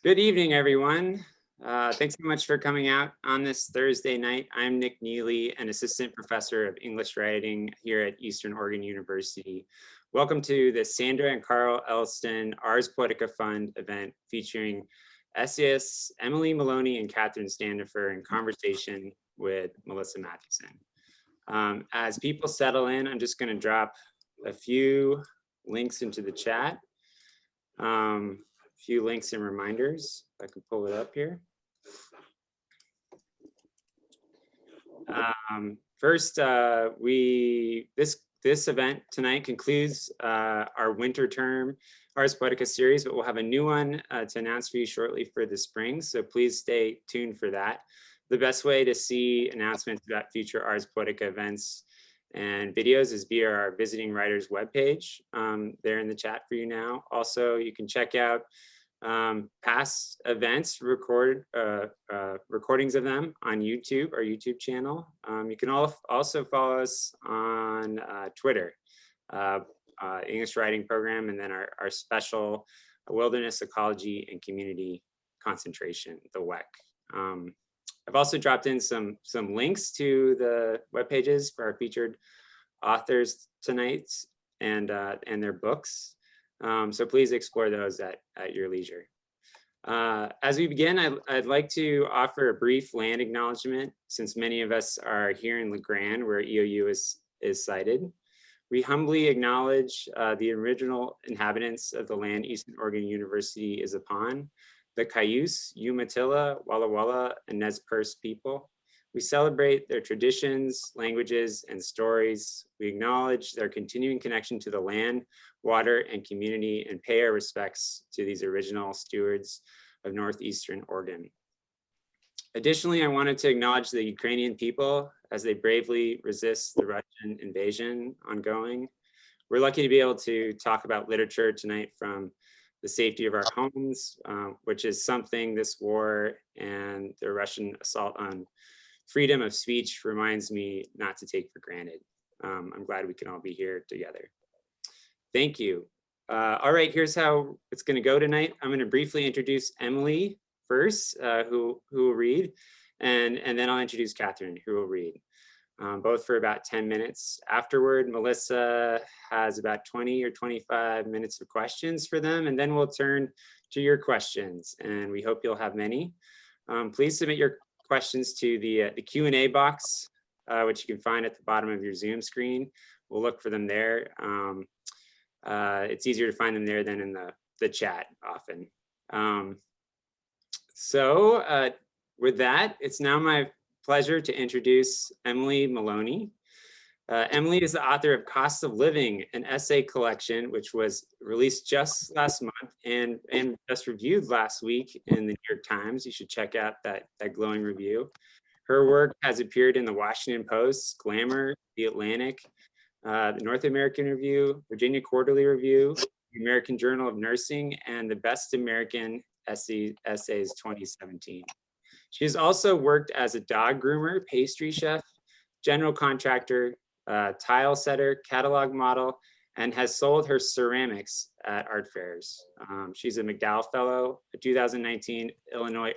Good evening, everyone. Thanks so much for coming out on this Thursday night. I'm Nick Neely, an assistant professor of English writing here at Eastern Oregon University. Welcome to the Sandra and Carl Elston Ars Poetica Fund event featuring essayists Emily Maloney and Katherine Standefer in conversation with Melissa Matthewson. As people settle in, I'm just going to drop a few links into the chat. Few links and reminders. If I can pull it up here. First, this event tonight concludes our winter term Ars Poetica series, but we'll have a new one to announce for you shortly for the spring. So please stay tuned for that. The best way to see announcements about future Ars Poetica events and videos is via our visiting writers webpage. They're in the chat for you now. Also, you can check out past events, recordings of them on YouTube, our YouTube channel. You can also follow us on Twitter, English Writing Program, and then our special Wilderness Ecology and Community Concentration, the WEC. I've also dropped in some links to the web pages for our featured authors tonight and their books. So please explore those at your leisure. As we begin, I'd like to offer a brief land acknowledgement, since many of us are here in La Grande, where EOU is sited. We humbly acknowledge the original inhabitants of the land Eastern Oregon University is upon, the Cayuse, Umatilla, Walla Walla, and Nez Perce people. We celebrate their traditions, languages, and stories. We acknowledge their continuing connection to the land, water, and community, and pay our respects to these original stewards of Northeastern Oregon. Additionally, I wanted to acknowledge the Ukrainian people as they bravely resist the Russian invasion ongoing. We're lucky to be able to talk about literature tonight from the safety of our homes, which is something this war and the Russian assault on freedom of speech reminds me not to take for granted. I'm glad we can all be here together. Thank you. All right, here's how it's going to go tonight. I'm going to briefly introduce Emily first, who will read, and then I'll introduce Katherine, who will read, both for about 10 minutes. Afterward, Melissa has about 20 or 25 minutes of questions for them, and then we'll turn to your questions, and we hope you'll have many. Please submit your questions to the Q&A box, which you can find at the bottom of your Zoom screen. We'll look for them there. It's easier to find them there than in the chat often. With that, it's now my pleasure to introduce Emily Maloney. Emily is the author of Cost of Living, an essay collection, which was released just last month and just reviewed last week in the New York Times. You should check out that glowing review. Her work has appeared in the Washington Post, Glamour, The Atlantic, the North American Review, Virginia Quarterly Review, the American Journal of Nursing, and the Best American Essays 2017. She has also worked as a dog groomer, pastry chef, general contractor, tile setter, catalog model, and has sold her ceramics at art fairs. She's a McDowell Fellow, a 2019 Illinois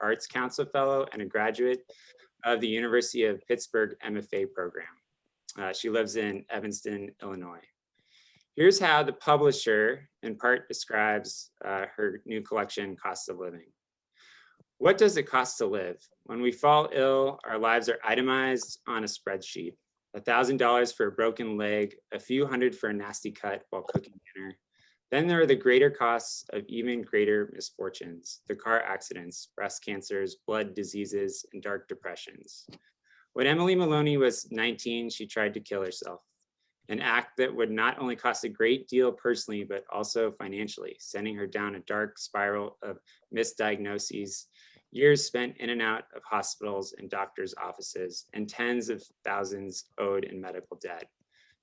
Arts Council Fellow, and a graduate of the University of Pittsburgh MFA program. She lives in Evanston, Illinois. Here's how the publisher in part describes her new collection, Cost of Living. What does it cost to live? When we fall ill, our lives are itemized on a spreadsheet. $1,000 for a broken leg, a few hundred for a nasty cut while cooking dinner. Then there are the greater costs of even greater misfortunes, the car accidents, breast cancers, blood diseases, and dark depressions. When Emily Maloney was 19, she tried to kill herself, an act that would not only cost a great deal personally, but also financially, sending her down a dark spiral of misdiagnoses, years spent in and out of hospitals and doctors' offices, and tens of thousands owed in medical debt.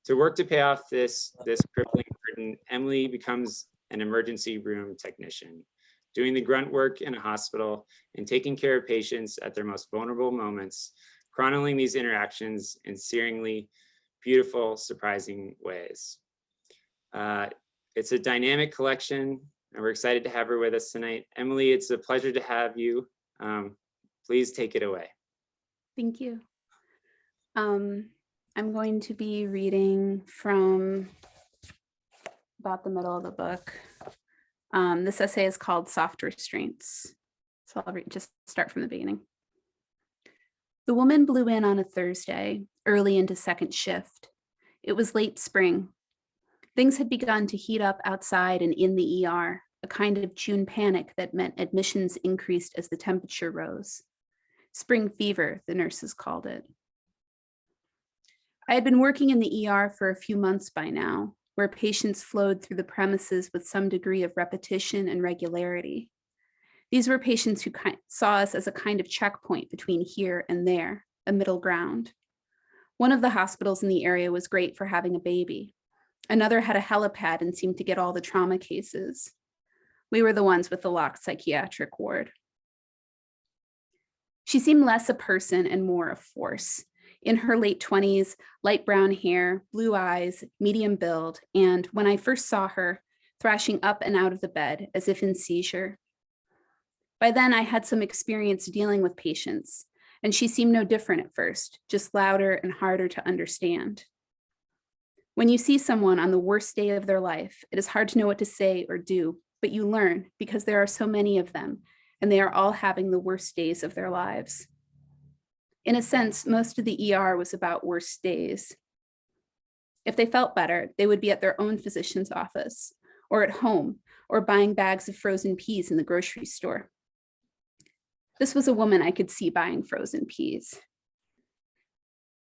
To work to pay off this crippling burden, Emily becomes an emergency room technician, doing the grunt work in a hospital and taking care of patients at their most vulnerable moments, chronicling these interactions in searingly beautiful, surprising ways. It's a dynamic collection and we're excited to have her with us tonight. Emily, it's a pleasure to have you. Please take it away. Thank you. I'm going to be reading from about the middle of the book. This essay is called Soft Restraints. So I'll just start from the beginning. The woman blew in on a Thursday, early into second shift. It was late spring. Things had begun to heat up outside and in the ER, a kind of June panic that meant admissions increased as the temperature rose. Spring fever, the nurses called it. I had been working in the ER for a few months by now, where patients flowed through the premises with some degree of repetition and regularity. These were patients who saw us as a kind of checkpoint between here and there, a middle ground. One of the hospitals in the area was great for having a baby. Another had a helipad and seemed to get all the trauma cases. We were the ones with the locked psychiatric ward. She seemed less a person and more a force. In her late 20s, light brown hair, blue eyes, medium build, and when I first saw her, thrashing up and out of the bed as if in seizure. By then, I had some experience dealing with patients, and she seemed no different at first, just louder and harder to understand. When you see someone on the worst day of their life, it is hard to know what to say or do, but you learn because there are so many of them, and they are all having the worst days of their lives. In a sense, most of the ER was about worst days. If they felt better, they would be at their own physician's office, or at home, or buying bags of frozen peas in the grocery store. This was a woman I could see buying frozen peas.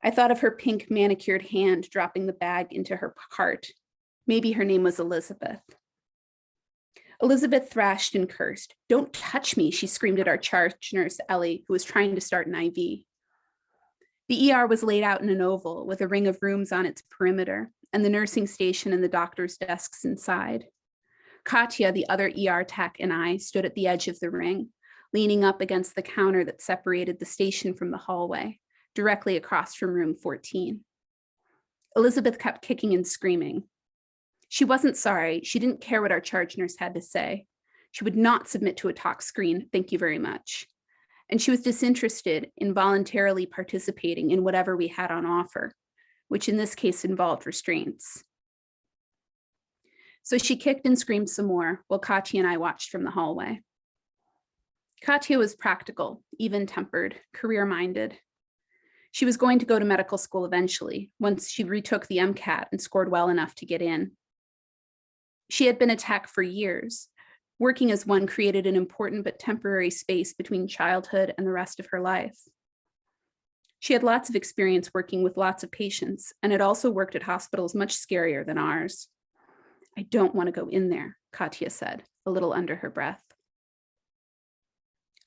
I thought of her pink manicured hand dropping the bag into her cart. Maybe her name was Elizabeth. Elizabeth thrashed and cursed. "Don't touch me," she screamed at our charge nurse, Ellie, who was trying to start an IV. The ER was laid out in an oval with a ring of rooms on its perimeter and the nursing station and the doctor's desks inside. Katya, the other ER tech, and I stood at the edge of the ring, leaning up against the counter that separated the station from the hallway, directly across from room 14. Elizabeth kept kicking and screaming. She wasn't sorry. She didn't care what our charge nurse had to say. She would not submit to a talk screen, thank you very much. And she was disinterested in voluntarily participating in whatever we had on offer, which in this case involved restraints. So she kicked and screamed some more while Katya and I watched from the hallway. Katya was practical, even-tempered, career-minded. She was going to go to medical school eventually, once she retook the MCAT and scored well enough to get in. She had been a tech for years. Working as one created an important but temporary space between childhood and the rest of her life. She had lots of experience working with lots of patients and had also worked at hospitals much scarier than ours. "I don't want to go in there," Katya said, a little under her breath.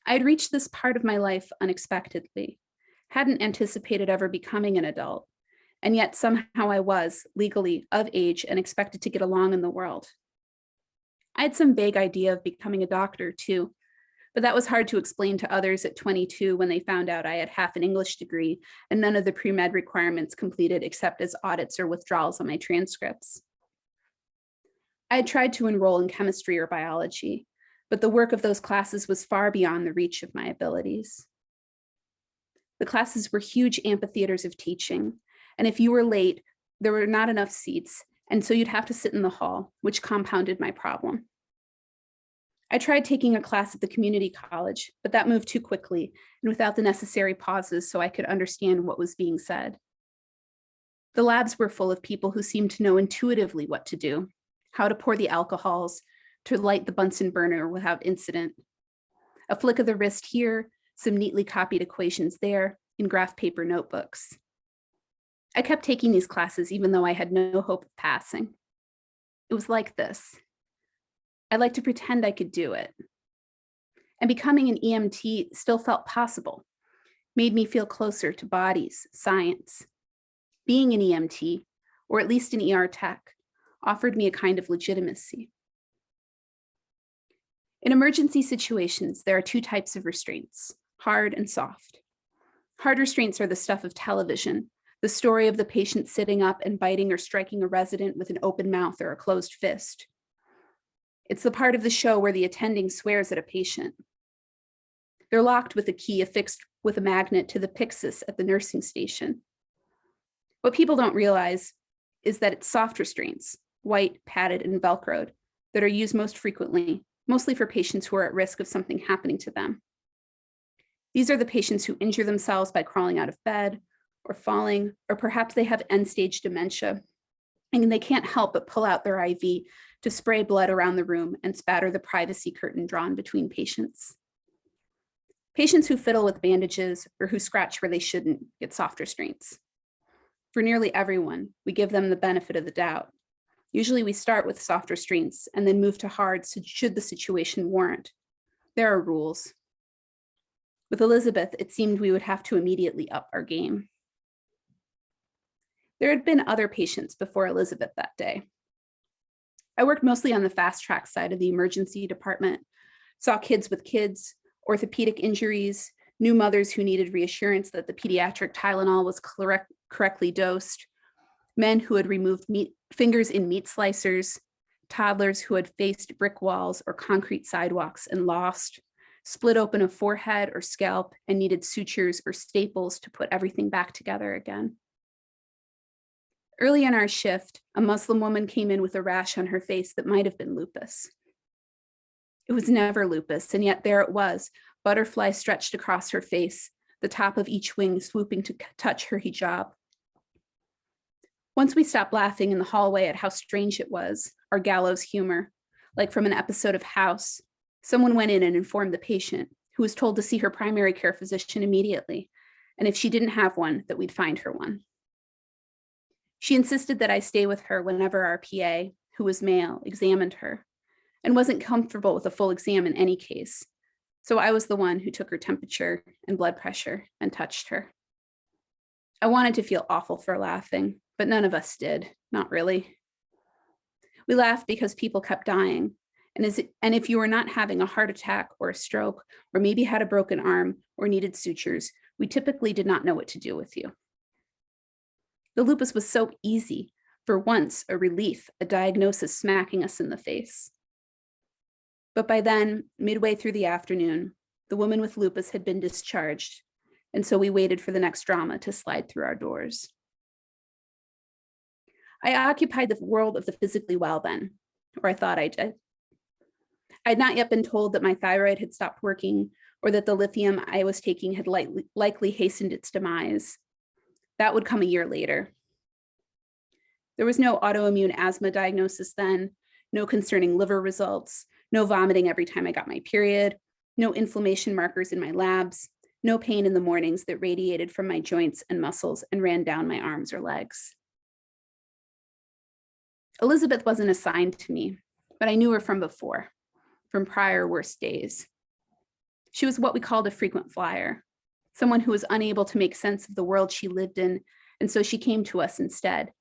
I had reached this part of my life unexpectedly, hadn't anticipated ever becoming an adult, and yet somehow I was, legally, of age and expected to get along in the world. I had some vague idea of becoming a doctor too, but that was hard to explain to others at 22 when they found out I had half an English degree and none of the pre-med requirements completed except as audits or withdrawals on my transcripts. I had tried to enroll in chemistry or biology, but the work of those classes was far beyond the reach of my abilities. The classes were huge amphitheaters of teaching, and if you were late, there were not enough seats, and so you'd have to sit in the hall, which compounded my problem. I tried taking a class at the community college, but that moved too quickly and without the necessary pauses so I could understand what was being said. The labs were full of people who seemed to know intuitively what to do, how to pour the alcohols, to light the Bunsen burner without incident. A flick of the wrist here, some neatly copied equations there, in graph paper notebooks. I kept taking these classes even though I had no hope of passing. It was like this. I liked to pretend I could do it. And becoming an EMT still felt possible, made me feel closer to bodies, science. Being an EMT, or at least an ER tech, offered me a kind of legitimacy. In emergency situations, there are two types of restraints, hard and soft. Hard restraints are the stuff of television, the story of the patient sitting up and biting or striking a resident with an open mouth or a closed fist. It's the part of the show where the attending swears at a patient. They're locked with a key affixed with a magnet to the Pyxis at the nursing station. What people don't realize is that it's soft restraints, white, padded, and Velcroed, that are used most frequently, mostly for patients who are at risk of something happening to them. These are the patients who injure themselves by crawling out of bed or falling, or perhaps they have end-stage dementia, and they can't help but pull out their IV to spray blood around the room and spatter the privacy curtain drawn between patients. Patients who fiddle with bandages or who scratch where they shouldn't get soft restraints. For nearly everyone, we give them the benefit of the doubt. Usually we start with soft restraints and then move to hard should the situation warrant. There are rules. With Elizabeth, it seemed we would have to immediately up our game. There had been other patients before Elizabeth that day. I worked mostly on the fast track side of the emergency department, saw kids with kids, orthopedic injuries, new mothers who needed reassurance that the pediatric Tylenol was correctly dosed, men who had removed fingers in meat slicers, toddlers who had faced brick walls or concrete sidewalks and lost, split open a forehead or scalp and needed sutures or staples to put everything back together again. Early in our shift, a Muslim woman came in with a rash on her face that might have been lupus. It was never lupus, and yet there it was, butterfly stretched across her face, the top of each wing swooping to touch her hijab. Once we stopped laughing in the hallway at how strange it was, our gallows humor, like from an episode of House, someone went in and informed the patient, who was told to see her primary care physician immediately, and if she didn't have one, that we'd find her one. She insisted that I stay with her whenever our PA, who was male, examined her, and wasn't comfortable with a full exam in any case. So I was the one who took her temperature and blood pressure and touched her. I wanted to feel awful for laughing, but none of us did, not really. We laughed because people kept dying. And if you were not having a heart attack or a stroke, or maybe had a broken arm or needed sutures, we typically did not know what to do with you. The lupus was so easy, for once a relief, a diagnosis smacking us in the face. But by then, midway through the afternoon, the woman with lupus had been discharged, and so we waited for the next drama to slide through our doors. I occupied the world of the physically well then, or I thought I did. I had not yet been told that my thyroid had stopped working or that the lithium I was taking had likely hastened its demise. That would come a year later. There was no autoimmune asthma diagnosis then, no concerning liver results, no vomiting every time I got my period, no inflammation markers in my labs, no pain in the mornings that radiated from my joints and muscles and ran down my arms or legs. Elizabeth wasn't assigned to me, but I knew her from before, from prior worse days. She was what we called a frequent flyer, someone who was unable to make sense of the world she lived in, and so she came to us instead,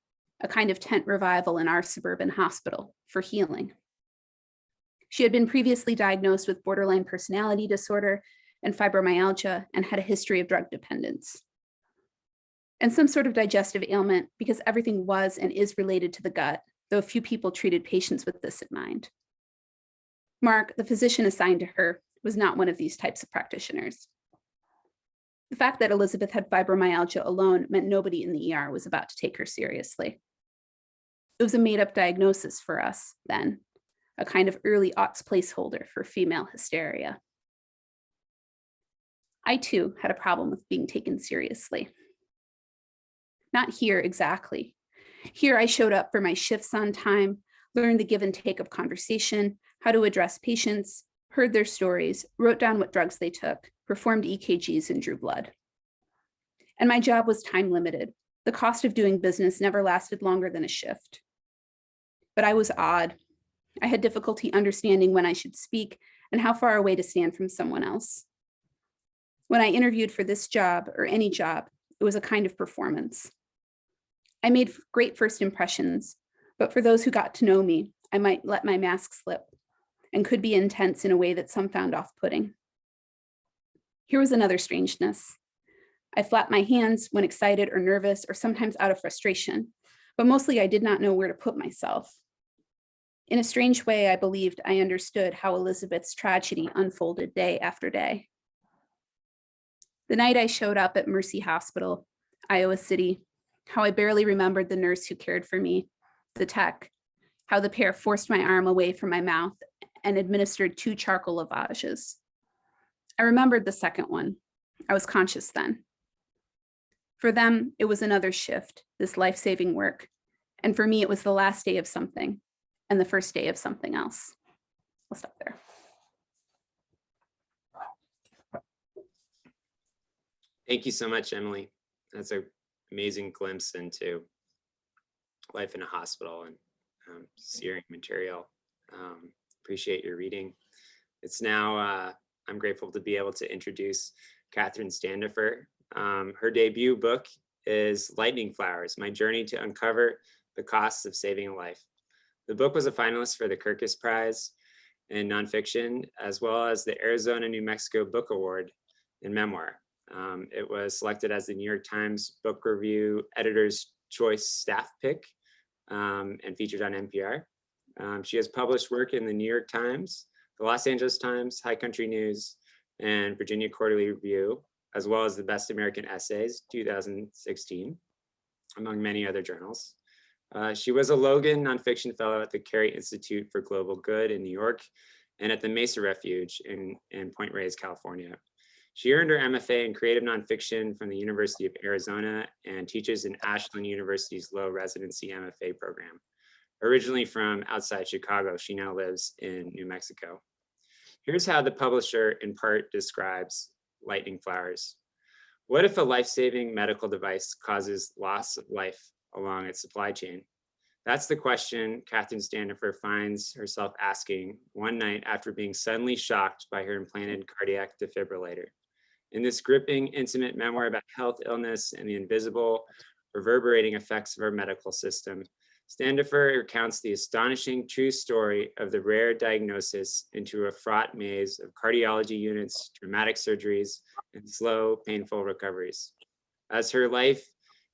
a kind of tent revival in our suburban hospital for healing. She had been previously diagnosed with borderline personality disorder and fibromyalgia and had a history of drug dependence. And some sort of digestive ailment because everything was and is related to the gut, though few people treated patients with this in mind. Mark, the physician assigned to her, was not one of these types of practitioners. The fact that Elizabeth had fibromyalgia alone meant nobody in the ER was about to take her seriously. It was a made-up diagnosis for us then, a kind of early aughts placeholder for female hysteria. I too had a problem with being taken seriously. Not here exactly. Here I showed up for my shifts on time, learned the give and take of conversation, how to address patients, heard their stories, wrote down what drugs they took, performed EKGs and drew blood. And my job was time limited. The cost of doing business never lasted longer than a shift. But I was odd. I had difficulty understanding when I should speak and how far away to stand from someone else. When I interviewed for this job or any job, it was a kind of performance. I made great first impressions, but for those who got to know me, I might let my mask slip and could be intense in a way that some found off-putting. Here was another strangeness. I flapped my hands when excited or nervous or sometimes out of frustration, but mostly I did not know where to put myself. In a strange way, I believed I understood how Elizabeth's tragedy unfolded day after day. The night I showed up at Mercy Hospital, Iowa City, how I barely remembered the nurse who cared for me, the tech, how the pair forced my arm away from my mouth and administered 2 charcoal lavages. I remembered the second one. I was conscious then. For them, it was another shift, this life-saving work. And for me, it was the last day of something and the first day of something else. I'll stop there. Thank you so much, Emily. That's an amazing glimpse into life in a hospital and searing material. Appreciate your reading. It's now, I'm grateful to be able to introduce Katherine Standefer. Her debut book is Lightning Flowers, My Journey to Uncover the Costs of Saving a Life. The book was a finalist for the Kirkus Prize in Nonfiction, as well as the Arizona, New Mexico Book Award in Memoir. It was selected as the New York Times Book Review Editor's Choice Staff Pick and featured on NPR. She has published work in the New York Times, the Los Angeles Times, High Country News, and Virginia Quarterly Review, as well as the Best American Essays, 2016, among many other journals. She was a Logan Nonfiction Fellow at the Carey Institute for Global Good in New York and at the Mesa Refuge in Point Reyes, California. She earned her MFA in Creative Nonfiction from the University of Arizona and teaches in Ashland University's Low Residency MFA program. Originally from outside Chicago, she now lives in New Mexico. Here's how the publisher in part describes Lightning Flowers. What if a life-saving medical device causes loss of life along its supply chain? That's the question Katherine Standefer finds herself asking one night after being suddenly shocked by her implanted cardiac defibrillator. In this gripping, intimate memoir about health, illness, and the invisible, reverberating effects of our medical system, Standefer recounts the astonishing true story of the rare diagnosis into a fraught maze of cardiology units, dramatic surgeries, and slow, painful recoveries. As her life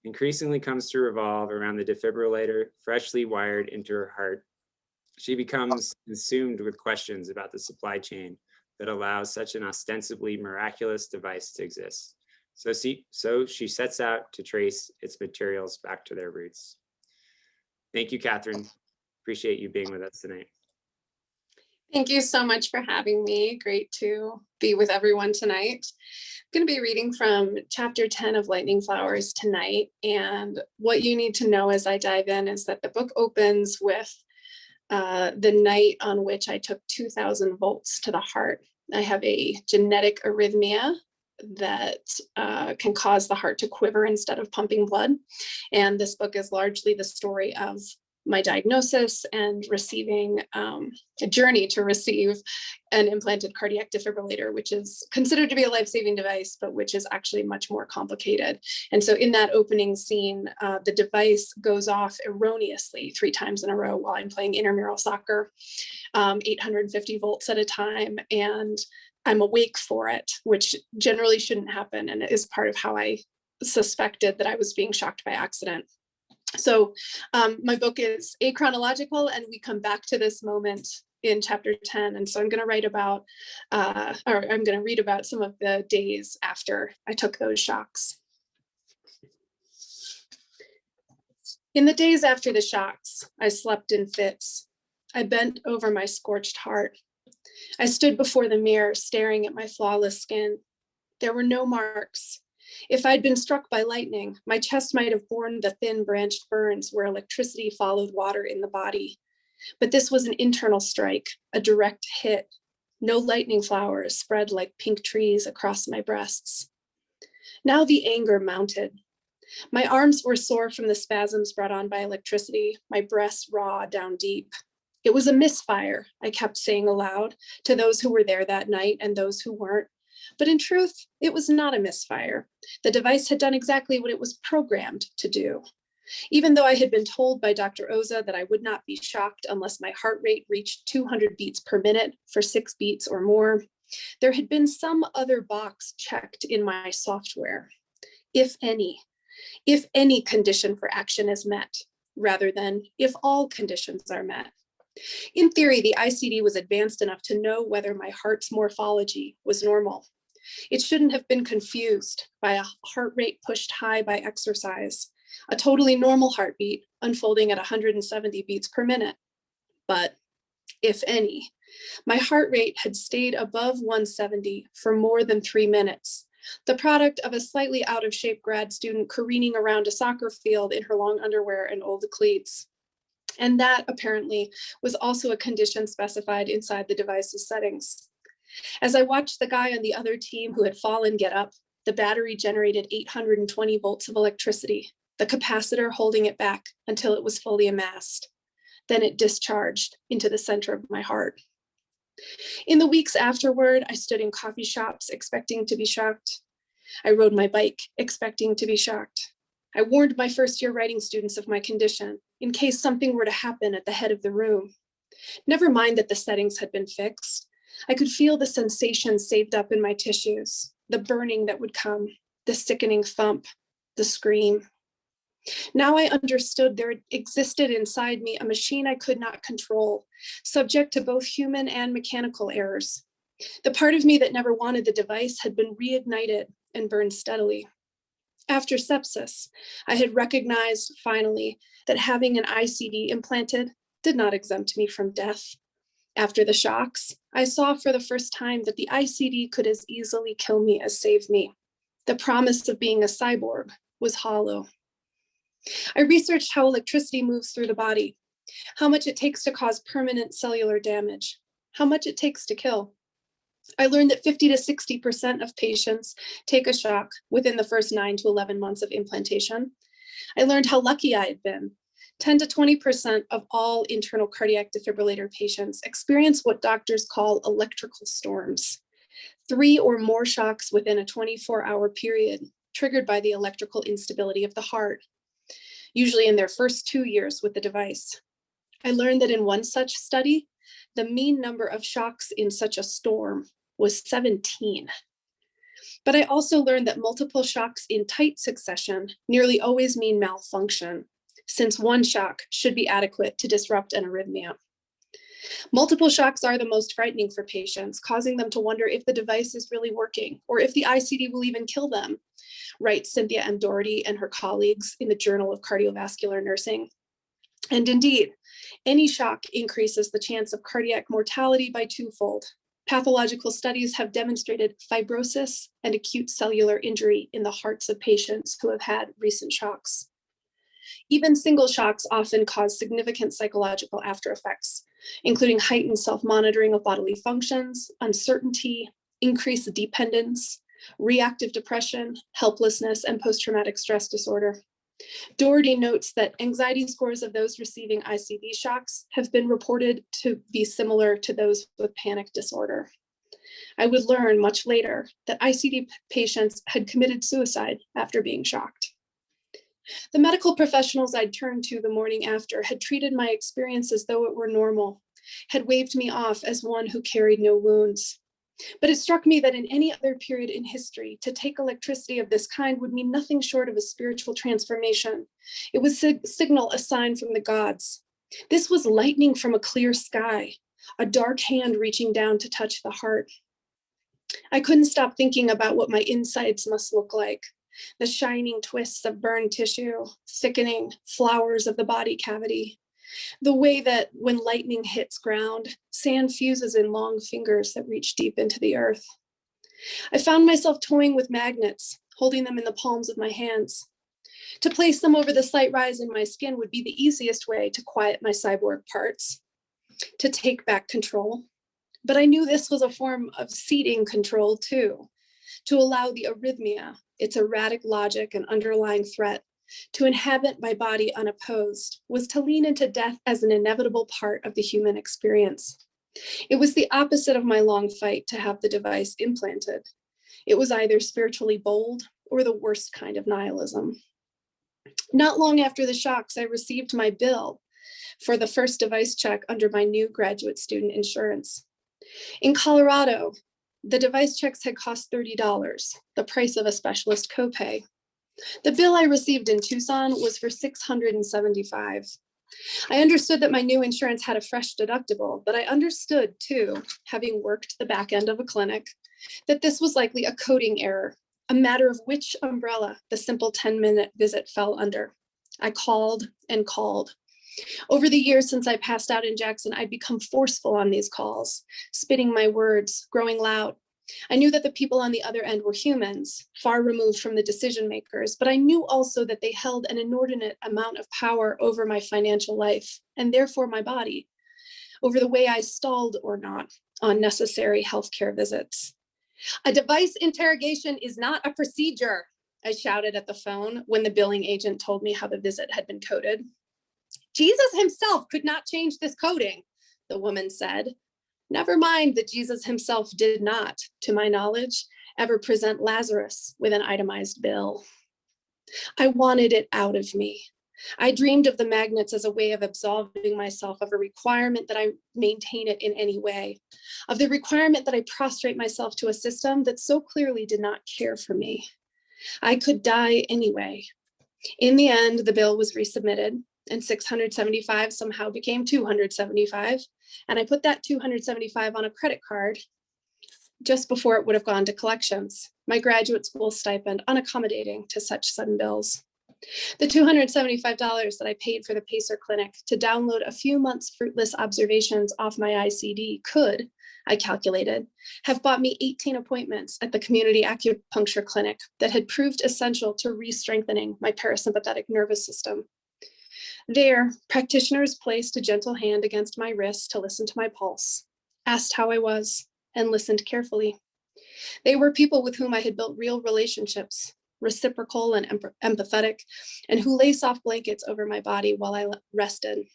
increasingly comes to revolve around the defibrillator freshly wired into her heart, she becomes consumed with questions about the supply chain that allows such an ostensibly miraculous device to exist. So she sets out to trace its materials back to their roots. Thank you, Katherine. Appreciate you being with us tonight. Thank you so much for having me. Great to be with everyone tonight. I'm going to be reading from chapter 10 of Lightning Flowers tonight. And what you need to know as I dive in is that the book opens with the night on which I took 2,000 volts to the heart. I have a genetic arrhythmia that can cause the heart to quiver instead of pumping blood. And this book is largely the story of my diagnosis and receiving a journey to receive an implanted cardiac defibrillator, which is considered to be a life-saving device, but which is actually much more complicated. And so in that opening scene, the device goes off erroneously 3 times in a row while I'm playing intramural soccer, 850 volts at a time. And I'm awake for it, which generally shouldn't happen. And it is part of how I suspected that I was being shocked by accident. So my book is achronological, and we come back to this moment in chapter 10. And so I'm going to write about, I'm going to read about some of the days after I took those shocks. In the days after the shocks, I slept in fits. I bent over my scorched heart. I stood before the mirror, staring at my flawless skin. There were no marks. If I'd been struck by lightning, my chest might have borne the thin branched burns where electricity followed water in the body. But this was an internal strike, a direct hit. No lightning flowers spread like pink trees across my breasts. Now the anger mounted. My arms were sore from the spasms brought on by electricity, my breasts raw down deep. It was a misfire, I kept saying aloud to those who were there that night and those who weren't. But in truth, it was not a misfire. The device had done exactly what it was programmed to do. Even though I had been told by Dr. Oza that I would not be shocked unless my heart rate reached 200 beats per minute for 6 beats or more, there had been some other box checked in my software. If any condition for action is met, rather than if all conditions are met. In theory, the ICD was advanced enough to know whether my heart's morphology was normal. It shouldn't have been confused by a heart rate pushed high by exercise, a totally normal heartbeat unfolding at 170 beats per minute. But if any, my heart rate had stayed above 170 for more than 3 minutes, the product of a slightly out of shape grad student careening around a soccer field in her long underwear and old cleats. And that apparently was also a condition specified inside the device's settings. As I watched the guy on the other team who had fallen get up, the battery generated 820 volts of electricity, the capacitor holding it back until it was fully amassed. Then it discharged into the center of my heart. In the weeks afterward, I stood in coffee shops expecting to be shocked. I rode my bike expecting to be shocked. I warned my first-year writing students of my condition in case something were to happen at the head of the room. Never mind that the settings had been fixed. I could feel the sensation saved up in my tissues, the burning that would come, the sickening thump, the scream. Now I understood there existed inside me a machine I could not control, subject to both human and mechanical errors. The part of me that never wanted the device had been reignited and burned steadily. After sepsis, I had recognized finally that having an ICD implanted did not exempt me from death. After the shocks, I saw for the first time that the ICD could as easily kill me as save me. The promise of being a cyborg was hollow. I researched how electricity moves through the body, how much it takes to cause permanent cellular damage, how much it takes to kill. I learned that 50 to 60% of patients take a shock within the first 9 to 11 months of implantation. I learned how lucky I had been. 10 to 20% of all internal cardiac defibrillator patients experience what doctors call electrical storms, 3 or more shocks within a 24-hour period triggered by the electrical instability of the heart, usually in their first 2 years with the device. I learned that in one such study, the mean number of shocks in such a storm was 17. But I also learned that multiple shocks in tight succession nearly always mean malfunction, since one shock should be adequate to disrupt an arrhythmia. Multiple shocks are the most frightening for patients, causing them to wonder if the device is really working or if the ICD will even kill them, writes Cynthia M. Doherty and her colleagues in the Journal of Cardiovascular Nursing. And indeed, any shock increases the chance of cardiac mortality by 2-fold. Pathological studies have demonstrated fibrosis and acute cellular injury in the hearts of patients who have had recent shocks. Even single shocks often cause significant psychological after effects, including heightened self-monitoring of bodily functions, uncertainty, increased dependence, reactive depression, helplessness, and post-traumatic stress disorder. Doherty notes that anxiety scores of those receiving ICD shocks have been reported to be similar to those with panic disorder. I would learn much later that ICD patients had committed suicide after being shocked. The medical professionals I'd turned to the morning after had treated my experience as though it were normal, had waved me off as one who carried no wounds. But it struck me that in any other period in history, to take electricity of this kind would mean nothing short of a spiritual transformation. It would signal a sign from the gods. This was lightning from a clear sky, a dark hand reaching down to touch the heart. I couldn't stop thinking about what my insides must look like. The shining twists of burned tissue, thickening flowers of the body cavity. The way that when lightning hits ground, sand fuses in long fingers that reach deep into the earth. I found myself toying with magnets, holding them in the palms of my hands. To place them over the slight rise in my skin would be the easiest way to quiet my cyborg parts, to take back control. But I knew this was a form of ceding control too, to allow the arrhythmia, its erratic logic and underlying threat, to inhabit my body unopposed, was to lean into death as an inevitable part of the human experience. It was the opposite of my long fight to have the device implanted. It was either spiritually bold or the worst kind of nihilism. Not long after the shocks, I received my bill for the first device check under my new graduate student insurance. In Colorado, the device checks had cost $30, the price of a specialist copay. The bill I received in Tucson was for $675. I understood that my new insurance had a fresh deductible, but I understood too, having worked the back end of a clinic, that this was likely a coding error, a matter of which umbrella the simple 10-minute visit fell under. I called and called. Over the years since I passed out in Jackson, I'd become forceful on these calls, spitting my words, growing loud. I knew that the people on the other end were humans, far removed from the decision makers, but I knew also that they held an inordinate amount of power over my financial life, and therefore my body, over the way I stalled or not on necessary healthcare visits. A device interrogation is not a procedure, I shouted at the phone when the billing agent told me how the visit had been coded. Jesus himself could not change this coding, the woman said. Never mind that Jesus himself did not, to my knowledge, ever present Lazarus with an itemized bill. I wanted it out of me. I dreamed of the magnets as a way of absolving myself of a requirement that I maintain it in any way, of the requirement that I prostrate myself to a system that so clearly did not care for me. I could die anyway. In the end, the bill was resubmitted, and 675 somehow became 275. And I put that 275 on a credit card just before it would have gone to collections, my graduate school stipend unaccommodating to such sudden bills. The $275 that I paid for the Pacer Clinic to download a few months' fruitless observations off my ICD could, I calculated, have bought me 18 appointments at the community acupuncture clinic that had proved essential to re-strengthening my parasympathetic nervous system. There, practitioners placed a gentle hand against my wrist to listen to my pulse, asked how I was, and listened carefully. They were people with whom I had built real relationships, reciprocal and empathetic, and who lay soft blankets over my body while I rested.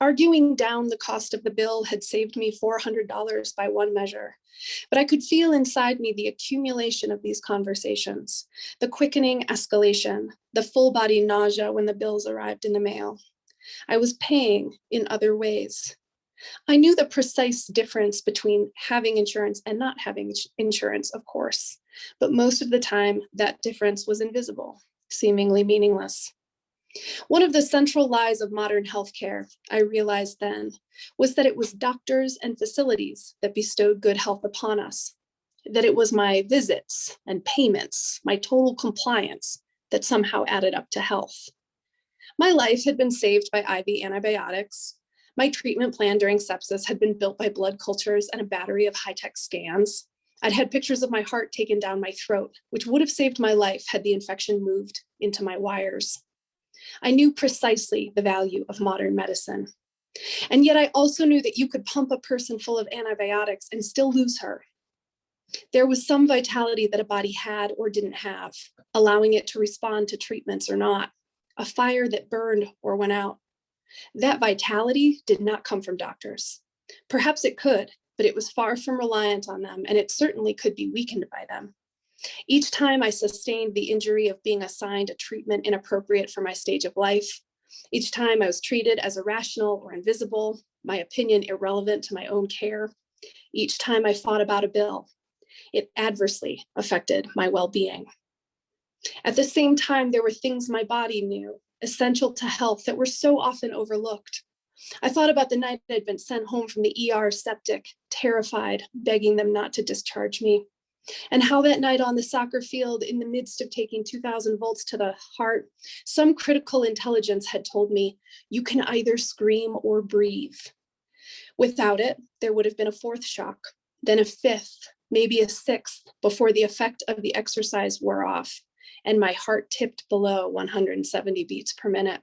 Arguing down the cost of the bill had saved me $400 by one measure, but I could feel inside me the accumulation of these conversations, the quickening escalation, the full body nausea when the bills arrived in the mail. I was paying in other ways. I knew the precise difference between having insurance and not having insurance, of course, but most of the time that difference was invisible, seemingly meaningless. One of the central lies of modern healthcare, I realized then, was that it was doctors and facilities that bestowed good health upon us, that it was my visits and payments, my total compliance, that somehow added up to health. My life had been saved by IV antibiotics. My treatment plan during sepsis had been built by blood cultures and a battery of high-tech scans. I'd had pictures of my heart taken down my throat, which would have saved my life had the infection moved into my wires. I knew precisely the value of modern medicine. And yet I also knew that you could pump a person full of antibiotics and still lose her. There was some vitality that a body had or didn't have, allowing it to respond to treatments or not, a fire that burned or went out. That vitality did not come from doctors. Perhaps it could, but it was far from reliant on them, and it certainly could be weakened by them. Each time I sustained the injury of being assigned a treatment inappropriate for my stage of life, each time I was treated as irrational or invisible, my opinion irrelevant to my own care, each time I fought about a bill, it adversely affected my well-being. At the same time, there were things my body knew, essential to health, that were so often overlooked. I thought about the night I'd been sent home from the ER septic, terrified, begging them not to discharge me. And how that night on the soccer field, in the midst of taking 2,000 volts to the heart, some critical intelligence had told me, you can either scream or breathe. Without it, there would have been a fourth shock, then a fifth, maybe a sixth, before the effect of the exercise wore off, and my heart tipped below 170 beats per minute.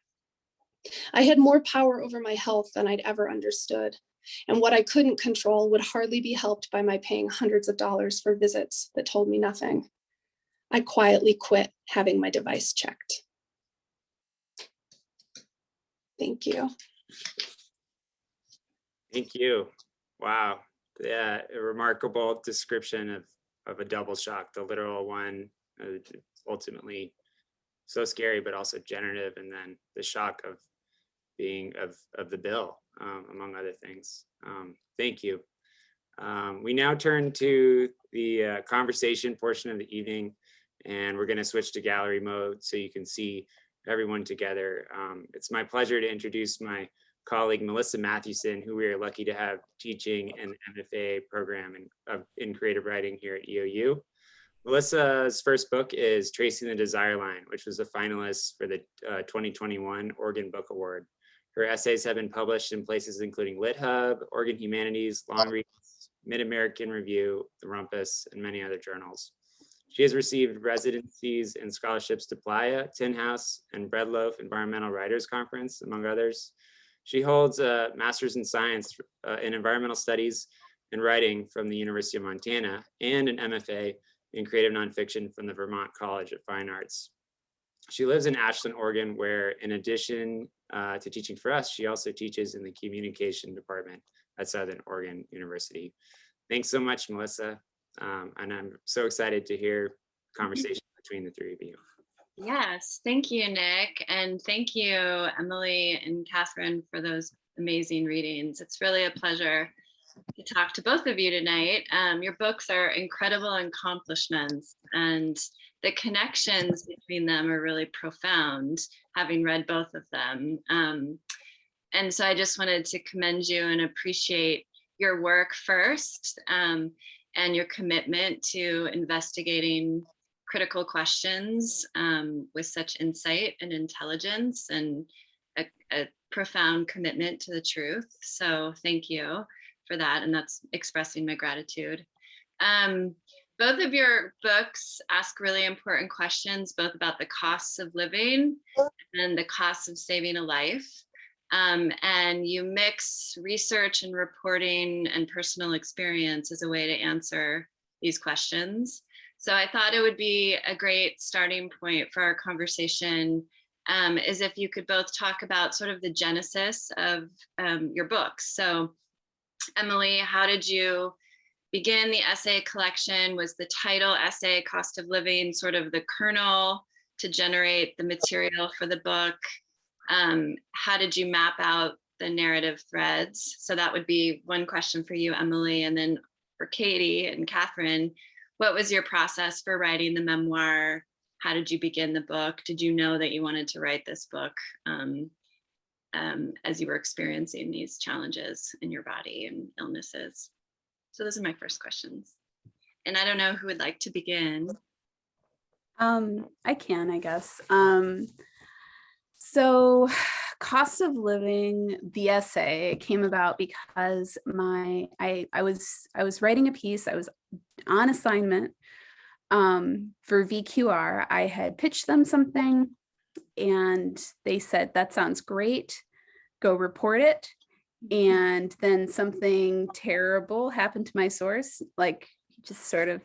I had more power over my health than I'd ever understood. And what I couldn't control would hardly be helped by my paying hundreds of dollars for visits that told me nothing. I quietly quit having my device checked. Thank you. Thank you. Wow. Yeah, a remarkable description of a double shock, the literal one, ultimately so scary, but also generative, and then the shock of being of the bill, among other things. Thank you. We now turn to the conversation portion of the evening, and we're going to switch to gallery mode so you can see everyone together. It's my pleasure to introduce my colleague, Melissa Matthewson, who we are lucky to have teaching an MFA program in creative writing here at EOU. Melissa's first book is Tracing the Desire Line, which was a finalist for the 2021 Oregon Book Award. Her essays have been published in places including LitHub, Oregon Humanities, Longreads, Mid-American Review, The Rumpus, and many other journals. She has received residencies and scholarships to Playa, Tin House, and Breadloaf Environmental Writers Conference, among others. She holds a master's in science in environmental studies and writing from the University of Montana and an MFA in creative nonfiction from the Vermont College of Fine Arts. She lives in Ashland, Oregon, where in addition to teaching for us, she also teaches in the communication department at Southern Oregon University. Thanks so much, Melissa. And I'm so excited to hear conversation between the three of you. Yes, thank you, Nick. And thank you, Emily and Catherine, for those amazing readings. It's really a pleasure to talk to both of you tonight. Your books are incredible accomplishments, and the connections between them are really profound, having read both of them. And so I just wanted to commend you and appreciate your work first, and your commitment to investigating critical questions with such insight and intelligence, and a profound commitment to the truth. So thank you for that, and that's expressing my gratitude. Both of your books ask really important questions, both about the costs of living and the costs of saving a life. And you mix research and reporting and personal experience as a way to answer these questions. So I thought it would be a great starting point for our conversation, is if you could both talk about sort of the genesis of your books. So Emily, how did you begin the essay collection? Was the title essay, Cost of Living, sort of the kernel to generate the material for the book? How did you map out the narrative threads? So that would be one question for you, Emily. And then for Katie and Catherine, what was your process for writing the memoir? How did you begin the book? Did you know that you wanted to write this book as you were experiencing these challenges in your body and illnesses? So those are my first questions. And I don't know who would like to begin. I can, I guess. So cost of living, the essay came about because I was writing a piece. I was on assignment for VQR. I had pitched them something and they said, that sounds great, go report it. And then something terrible happened to my source, like just sort of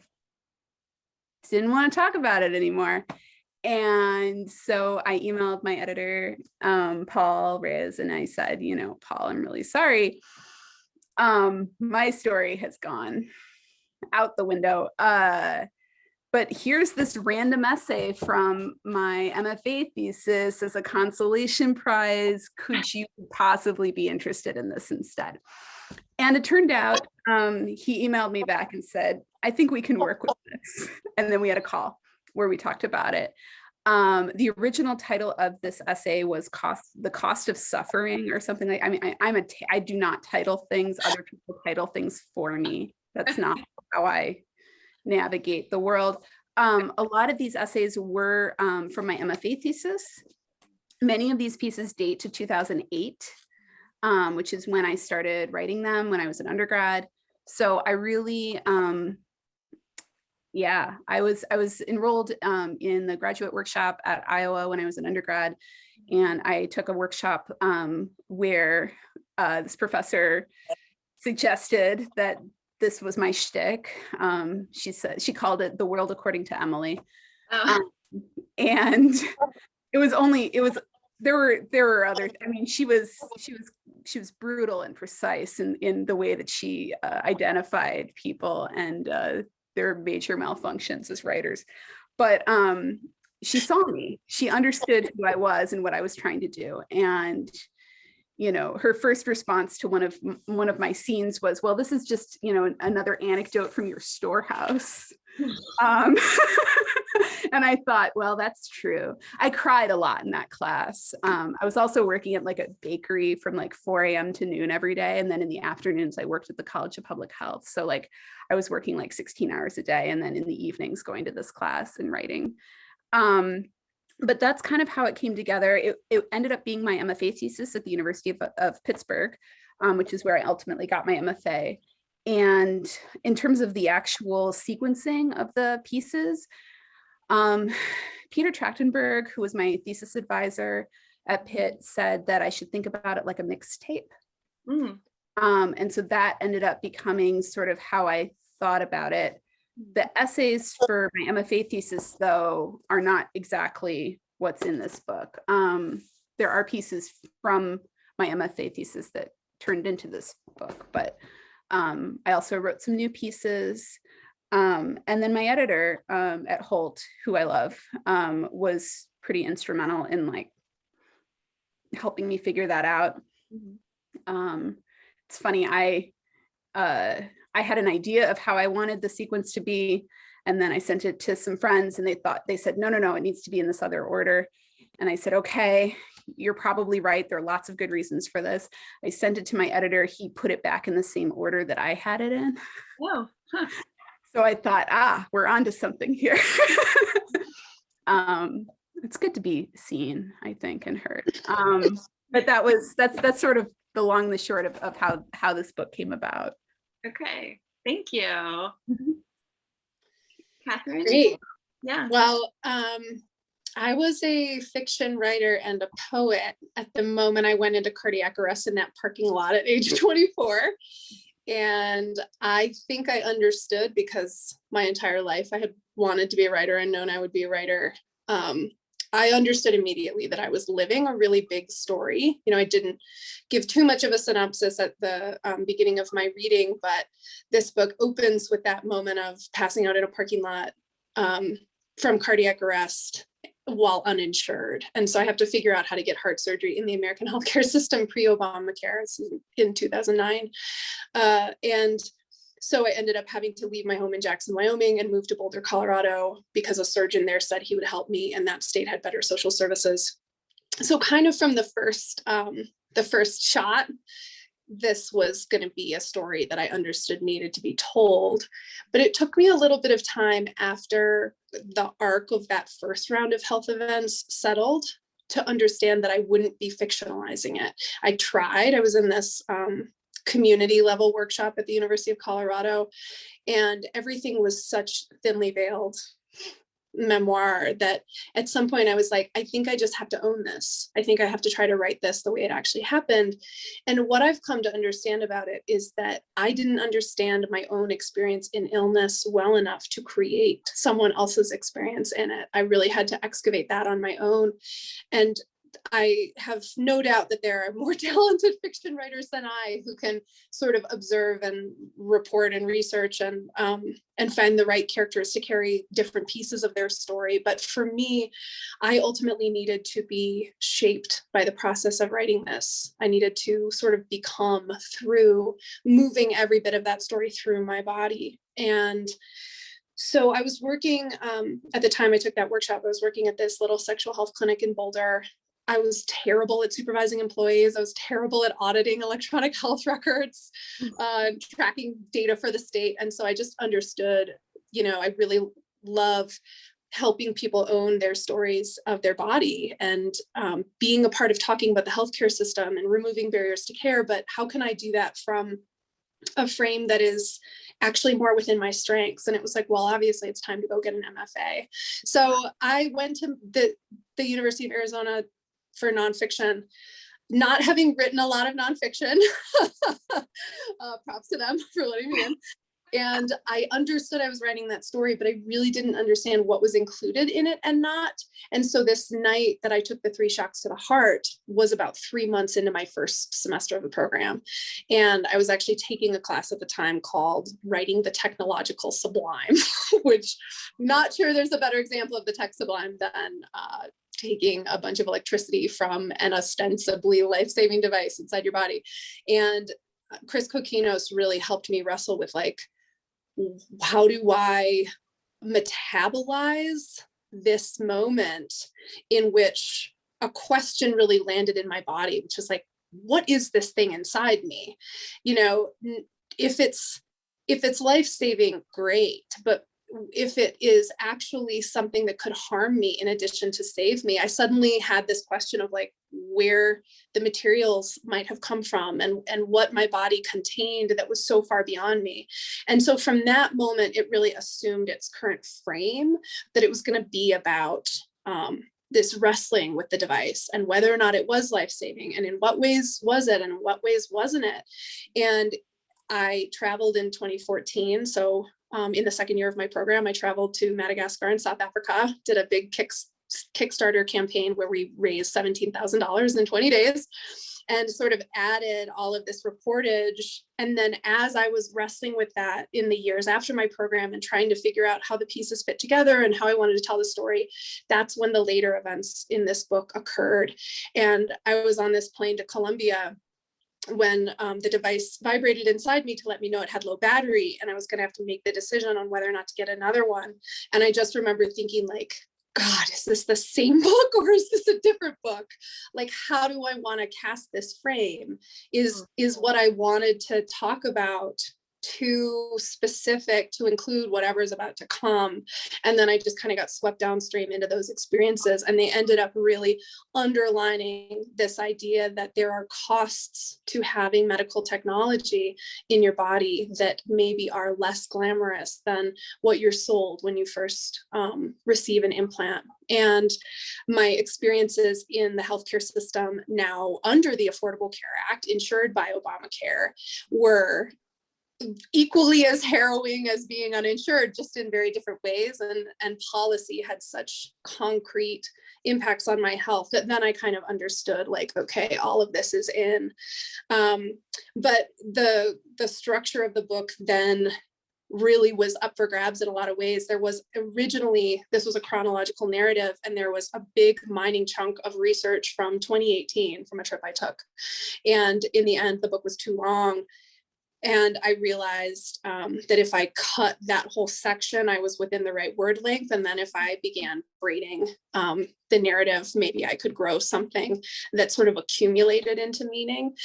didn't want to talk about it anymore. And so I emailed my editor, Paul Reyes, and I said, Paul, I'm really sorry. My story has gone out the window. But here's this random essay from my MFA thesis as a consolation prize. Could you possibly be interested in this instead? And it turned out he emailed me back and said, I think we can work with this. And then we had a call where we talked about it. The original title of this essay was The Cost of Suffering or something like, I do not title things, other people title things for me. That's not how I navigate the world. A lot of these essays were from my MFA thesis. Many of these pieces date to 2008, which is when I started writing them when I was an undergrad. So I really, I was enrolled in the graduate workshop at Iowa when I was an undergrad, and I took a workshop where this professor suggested that this was my shtick. She said, she called it The World According to Emily. Oh. And there were other, she was brutal and precise in the way that she identified people and their major malfunctions as writers. But she saw me, she understood who I was and what I was trying to do. And her first response to one of my scenes was, well, this is just, another anecdote from your storehouse. And I thought, well, that's true. I cried a lot in that class. I was also working at like a bakery from like 4 a.m. to noon every day. And then in the afternoons, I worked at the College of Public Health. So like I was working like 16 hours a day, and then in the evenings going to this class and writing. But that's kind of how it came together. It ended up being my MFA thesis at the University of Pittsburgh, which is where I ultimately got my MFA. And in terms of the actual sequencing of the pieces, Peter Trachtenberg, who was my thesis advisor at Pitt, said that I should think about it like a mixtape. And so that ended up becoming sort of how I thought about it. The essays for my MFA thesis, though, are not exactly what's in this book. There are pieces from my MFA thesis that turned into this book, but I also wrote some new pieces. And then my editor at Holt, who I love, was pretty instrumental in like helping me figure that out. It's funny, I had an idea of how I wanted the sequence to be, and then I sent it to some friends, and they said, no, it needs to be in this other order. And I said, okay, you're probably right. There are lots of good reasons for this. I sent it to my editor. He put it back in the same order that I had it in. Whoa. Huh. So I thought, we're onto something here. It's good to be seen, I think, and heard. But that's sort of the long and the short of how this book came about. Okay, thank you. Katherine? Great. Yeah. Well, I was a fiction writer and a poet at the moment I went into cardiac arrest in that parking lot at age 24. And I think I understood, because my entire life I had wanted to be a writer and known I would be a writer. I understood immediately that I was living a really big story. I didn't give too much of a synopsis at the beginning of my reading, but this book opens with that moment of passing out in a parking lot from cardiac arrest while uninsured. And so I have to figure out how to get heart surgery in the American healthcare system pre-Obamacare in 2009. And so I ended up having to leave my home in Jackson, Wyoming, and move to Boulder, Colorado, because a surgeon there said he would help me, and that state had better social services. So kind of from the first shot, this was going to be a story that I understood needed to be told. But it took me a little bit of time after the arc of that first round of health events settled to understand that I wouldn't be fictionalizing it. I tried. I was in this community level workshop at the University of Colorado, and everything was such thinly veiled memoir that at some point I was like, I think I just have to own this. I think I have to try to write this the way it actually happened. And what I've come to understand about it is that I didn't understand my own experience in illness well enough to create someone else's experience in it. I really had to excavate that on my own. And I have no doubt that there are more talented fiction writers than I who can sort of observe and report and research and find the right characters to carry different pieces of their story. But for me, I ultimately needed to be shaped by the process of writing this. I needed to sort of become through moving every bit of that story through my body. And so I was working, at the time I took that workshop, I was working at this little sexual health clinic in Boulder. I was terrible at supervising employees. I was terrible at auditing electronic health records, tracking data for the state. And so I just understood, I really love helping people own their stories of their body and being a part of talking about the healthcare system and removing barriers to care. But how can I do that from a frame that is actually more within my strengths? And it was like, well, obviously it's time to go get an MFA. So I went to the University of Arizona for nonfiction, not having written a lot of nonfiction. Props to them for letting me in. And I understood I was writing that story, but I really didn't understand what was included in it and not. And so this night that I took the 3 shocks to the heart was about 3 months into my first semester of the program. And I was actually taking a class at the time called Writing the Technological Sublime, which not sure there's a better example of the tech sublime than taking a bunch of electricity from an ostensibly life-saving device inside your body. And Chris Kokinos really helped me wrestle with like, how do I metabolize this moment in which a question really landed in my body, which was like, what is this thing inside me? You know, if it's life-saving, great, but if it is actually something that could harm me in addition to save me, I suddenly had this question of like where the materials might have come from and what my body contained that was so far beyond me. And so from that moment, it really assumed its current frame, that it was going to be about this wrestling with the device and whether or not it was life-saving, and in what ways was it and in what ways wasn't it. And I traveled in 2014. So in the second year of my program, I traveled to Madagascar and South Africa, did a big Kickstarter campaign where we raised $17,000 in 20 days and sort of added all of this reportage. And then as I was wrestling with that in the years after my program and trying to figure out how the pieces fit together and how I wanted to tell the story, that's when the later events in this book occurred. And I was on this plane to Colombia when the device vibrated inside me to let me know it had low battery, and I was going to have to make the decision on whether or not to get another one. And I just remember thinking like, God, is this the same book or is this a different book? Like, how do I want to cast this frame? Is what I wanted to talk about too specific to include whatever is about to come? And then I just kind of got swept downstream into those experiences, and they ended up really underlining this idea that there are costs to having medical technology in your body that maybe are less glamorous than what you're sold when you first receive an implant. And my experiences in the healthcare system now under the Affordable Care Act, insured by Obamacare, were equally as harrowing as being uninsured, just in very different ways. And policy had such concrete impacts on my health that then I kind of understood like, okay, all of this is in. But the structure of the book then really was up for grabs in a lot of ways. There was originally, this was a chronological narrative, and there was a big mining chunk of research from 2018 from a trip I took. And in the end, the book was too long. And I realized that if I cut that whole section, I was within the right word length. And then if I began braiding the narrative, maybe I could grow something that sort of accumulated into meaning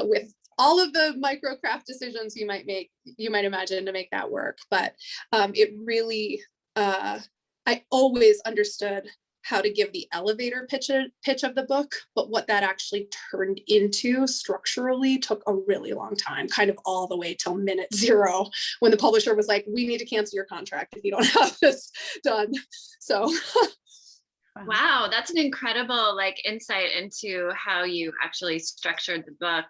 with all of the microcraft decisions you might imagine to make that work. But it really, I always understood how to give the elevator pitch of the book, but what that actually turned into structurally took a really long time, kind of all the way till minute zero, when the publisher was like, we need to cancel your contract if you don't have this done. So. Wow, that's an incredible insight into how you actually structured the book.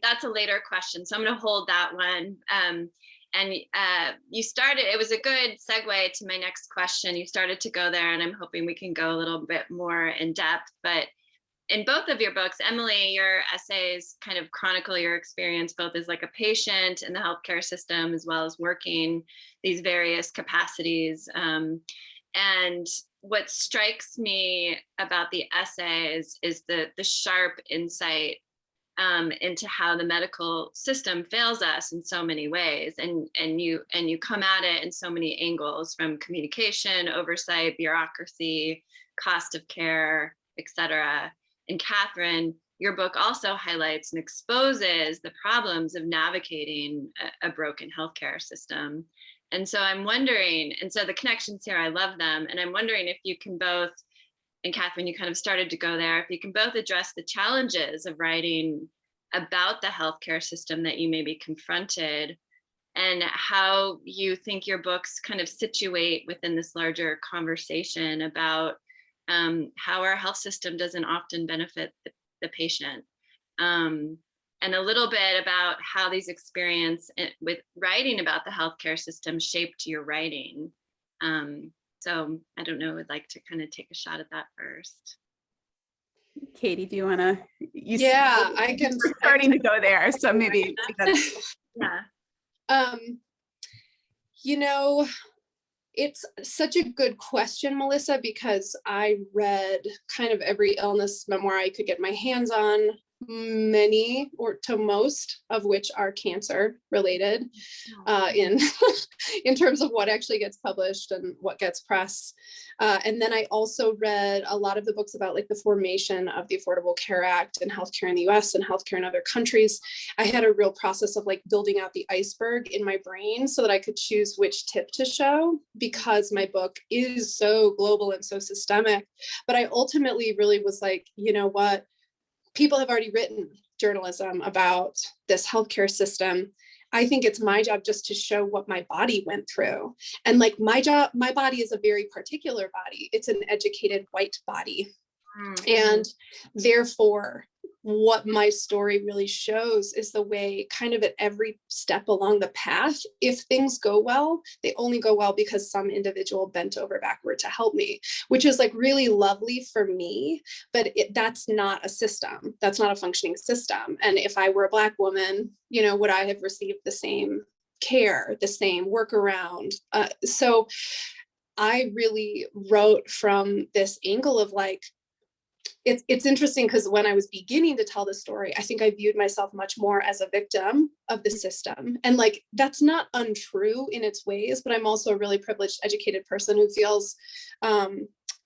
That's a later question, so I'm going to hold that one. And you started, it was a good segue to my next question. You started to go there, and I'm hoping we can go a little bit more in depth. But in both of your books, Emily, your essays kind of chronicle your experience both as like a patient in the healthcare system, as well as working these various capacities. And what strikes me about the essays is the sharp insight into how the medical system fails us in so many ways, and you come at it in so many angles, from communication, oversight, bureaucracy, cost of care, etc. And Katherine, your book also highlights and exposes the problems of navigating a broken healthcare system. And so I'm wondering, and so the connections here, I love them, and I'm wondering if you can both, and Katherine, you kind of started to go there, if you can both address the challenges of writing about the healthcare system that you may be confronted, and how you think your books kind of situate within this larger conversation about how our health system doesn't often benefit the patient. And a little bit about how these experiences with writing about the healthcare system shaped your writing. So I don't know, I'd like to kind of take a shot at that first. Katie, do you want to? Yeah, I can. We're starting to go there, so maybe. Yeah. It's such a good question, Melissa, because I read kind of every illness memoir I could get my hands on many or to most of which are cancer related in in terms of what actually gets published and what gets press. And then I also read a lot of the books about like the formation of the Affordable Care Act and healthcare in the US and healthcare in other countries. I had a real process of like building out the iceberg in my brain so that I could choose which tip to show, because my book is so global and so systemic. But I ultimately really was like, you know what? People have already written journalism about this healthcare system. I think it's my job just to show what my body went through. And like my body is a very particular body. It's an educated white body. And therefore, what my story really shows is the way kind of at every step along the path, if things go well, they only go well because some individual bent over backward to help me, which is like really lovely for me, but that's not a system. That's not a functioning system. And if I were a Black woman, you know, would I have received the same care, the same workaround? So I really wrote from this angle of like, it's interesting because when I was beginning to tell the story, I think I viewed myself much more as a victim of the system. And like, that's not untrue in its ways, but I'm also a really privileged, educated person who feels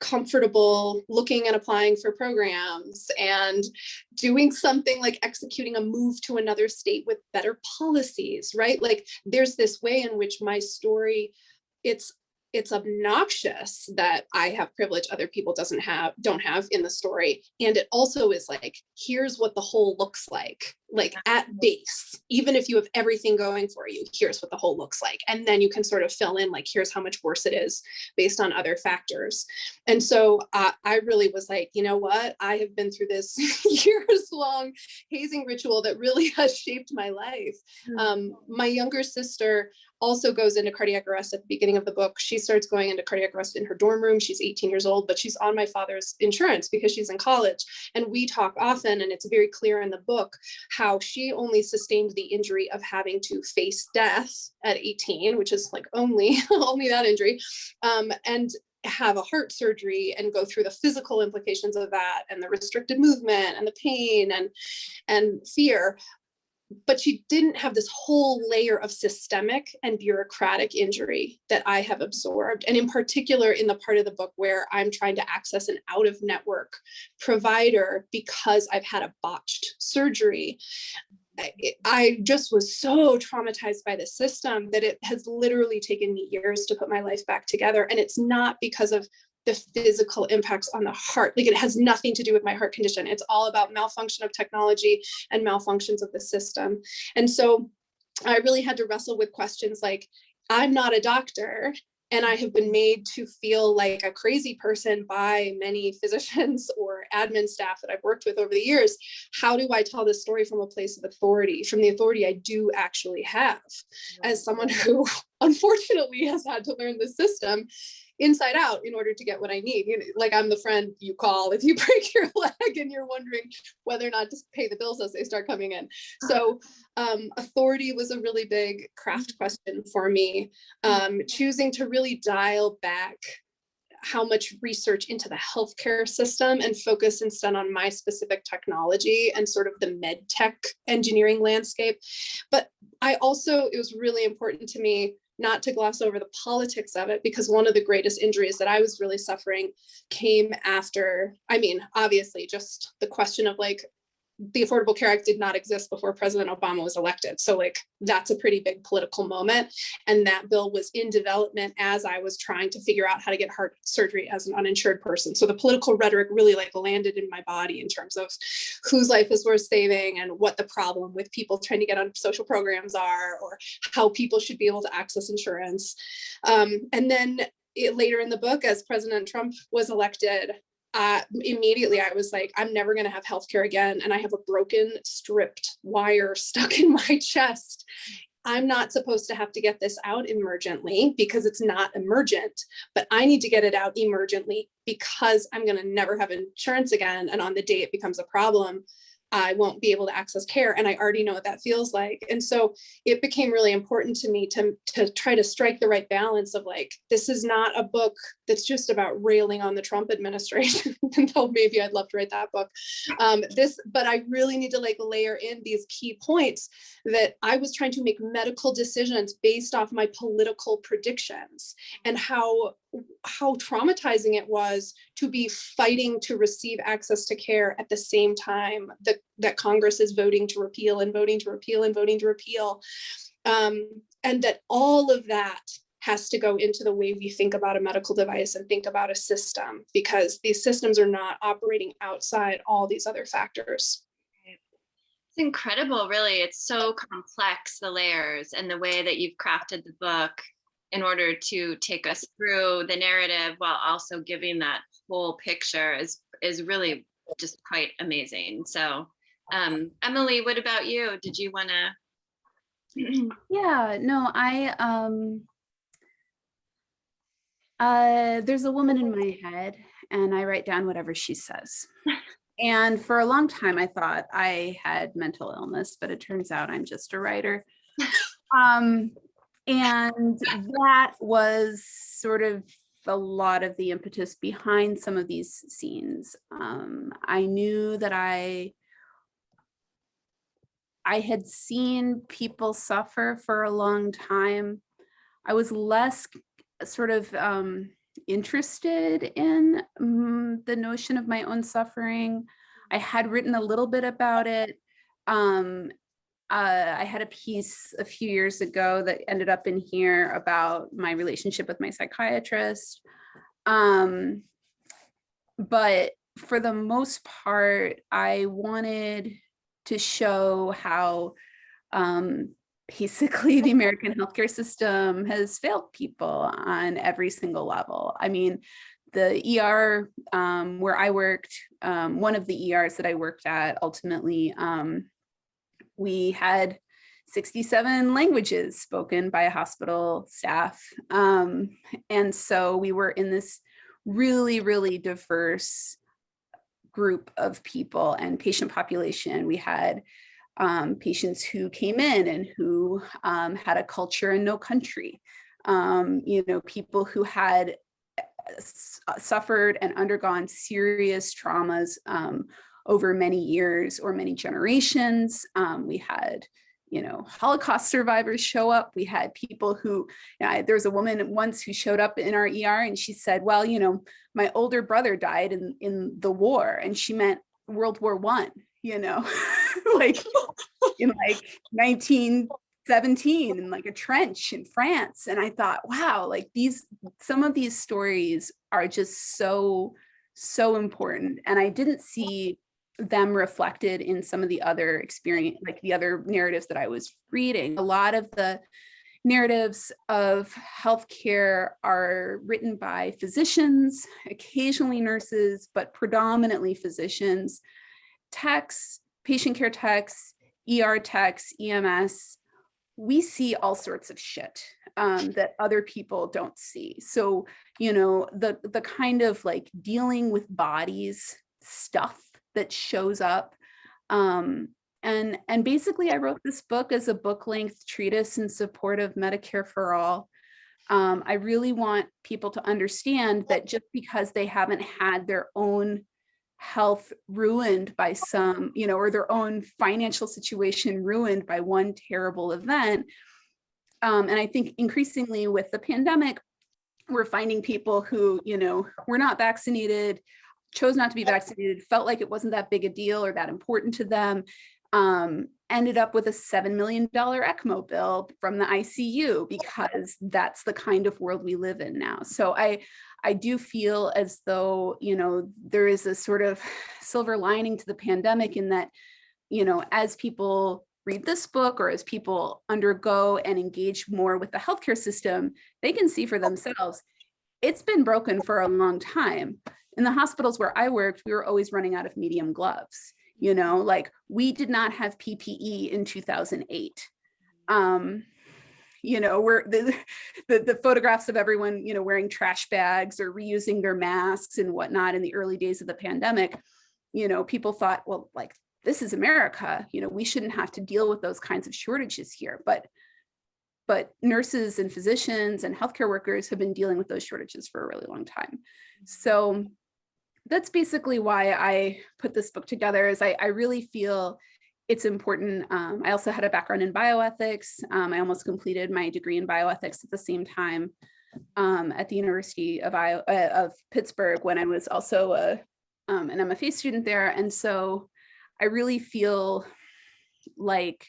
comfortable looking and applying for programs and doing something like executing a move to another state with better policies, right? Like there's this way in which my story, it's obnoxious that I have privilege other people don't have in the story. And it also is like, here's what the whole looks like at base, even if you have everything going for you, here's what the whole looks like. And then you can sort of fill in like, here's how much worse it is based on other factors. And so I really was like, you know what? I have been through this years long hazing ritual that really has shaped my life. My younger sister also goes into cardiac arrest at the beginning of the book. She starts going into cardiac arrest in her dorm room. She's 18 years old, but she's on my father's insurance because she's in college. And we talk often, and it's very clear in the book, how she only sustained the injury of having to face death at 18, which is like only that injury, and have a heart surgery and go through the physical implications of that and the restricted movement and the pain and fear. But she didn't have this whole layer of systemic and bureaucratic injury that I have absorbed. And in particular, in the part of the book where I'm trying to access an out-of-network provider because I've had a botched surgery, I just was so traumatized by the system that it has literally taken me years to put my life back together. And it's not because of the physical impacts on the heart. Like it has nothing to do with my heart condition. It's all about malfunction of technology and malfunctions of the system. And so I really had to wrestle with questions like, I'm not a doctor, and I have been made to feel like a crazy person by many physicians or admin staff that I've worked with over the years. How do I tell this story from a place of authority, from the authority I do actually have, as someone who unfortunately has had to learn the system inside out in order to get what I need? You know, like I'm the friend you call if you break your leg and you're wondering whether or not to pay the bills as they start coming in. So authority was a really big craft question for me, choosing to really dial back how much research into the healthcare system and focus instead on my specific technology and sort of the med tech engineering landscape. But it was really important to me not to gloss over the politics of it, because one of the greatest injuries that I was really suffering came after, obviously just the question of like, the Affordable Care Act did not exist before President Obama was elected. So like, that's a pretty big political moment. And that bill was in development as I was trying to figure out how to get heart surgery as an uninsured person. So the political rhetoric really like landed in my body in terms of whose life is worth saving and what the problem with people trying to get on social programs are, or how people should be able to access insurance. And then later in the book, as President Trump was elected, immediately I was like, I'm never going to have healthcare again. And I have a broken, stripped wire stuck in my chest. I'm not supposed to have to get this out emergently because it's not emergent, but I need to get it out emergently because I'm going to never have insurance again. And on the day it becomes a problem, I won't be able to access care. And I already know what that feels like. And so it became really important to me to try to strike the right balance of like, this is not a book that's just about railing on the Trump administration, though maybe I'd love to write that book. But I really need to like layer in these key points that I was trying to make medical decisions based off my political predictions, and how traumatizing it was to be fighting to receive access to care at the same time that Congress is voting to repeal and voting to repeal and voting to repeal. And that all of that has to go into the way we think about a medical device and think about a system, because these systems are not operating outside all these other factors. It's incredible, really. It's so complex, the layers and the way that you've crafted the book in order to take us through the narrative while also giving that whole picture is really just quite amazing. So Emily, what about you? Did you want to? Yeah, no, there's a woman in my head and I write down whatever she says. And for a long time, I thought I had mental illness, but it turns out I'm just a writer. And that was sort of a lot of the impetus behind some of these scenes. I knew that I had seen people suffer for a long time. I was less sort of interested in the notion of my own suffering. I had written a little bit about it. I had a piece a few years ago that ended up in here about my relationship with my psychiatrist. But for the most part, I wanted to show how basically the American healthcare system has failed people on every single level. I mean, the ER where I worked, one of the ERs that I worked at, ultimately, we had 67 languages spoken by a hospital staff. And so we were in this really, really diverse group of people and patient population. We had patients who came in and who had a culture and no country, people who had suffered and undergone serious traumas over many years or many generations. We had, Holocaust survivors show up. We had people who, there was a woman once who showed up in our ER and she said, well, my older brother died in the war, and she meant World War I, like in like 1917 in like a trench in France. And I thought, wow, like some of these stories are just so important. And I didn't see them reflected in some of the other experience, like the other narratives that I was reading. A lot of the narratives of healthcare are written by physicians, occasionally nurses, but predominantly physicians, techs, patient care techs, ER techs, EMS. We see all sorts of shit that other people don't see. So, the kind of like dealing with bodies stuff that shows up. And basically I wrote this book as a book-length treatise in support of Medicare for all. I really want people to understand that just because they haven't had their own health ruined by some, or their own financial situation ruined by one terrible event. And I think increasingly with the pandemic, we're finding people who, were not vaccinated, chose not to be vaccinated, felt like it wasn't that big a deal or that important to them, ended up with a $7 million ECMO bill from the ICU, because that's the kind of world we live in now. So I do feel as though, there is a sort of silver lining to the pandemic in that, as people read this book or as people undergo and engage more with the healthcare system, they can see for themselves, it's been broken for a long time. In the hospitals where I worked, we were always running out of medium gloves. Like we did not have PPE in 2008. We're the photographs of everyone, wearing trash bags or reusing their masks and whatnot in the early days of the pandemic, people thought, well, like this is America, we shouldn't have to deal with those kinds of shortages here. But nurses and physicians and healthcare workers have been dealing with those shortages for a really long time. So that's basically why I put this book together, is I really feel it's important. I also had a background in bioethics. I almost completed my degree in bioethics at the same time at the University of Pittsburgh, when I was also an MFA student there. And so I really feel like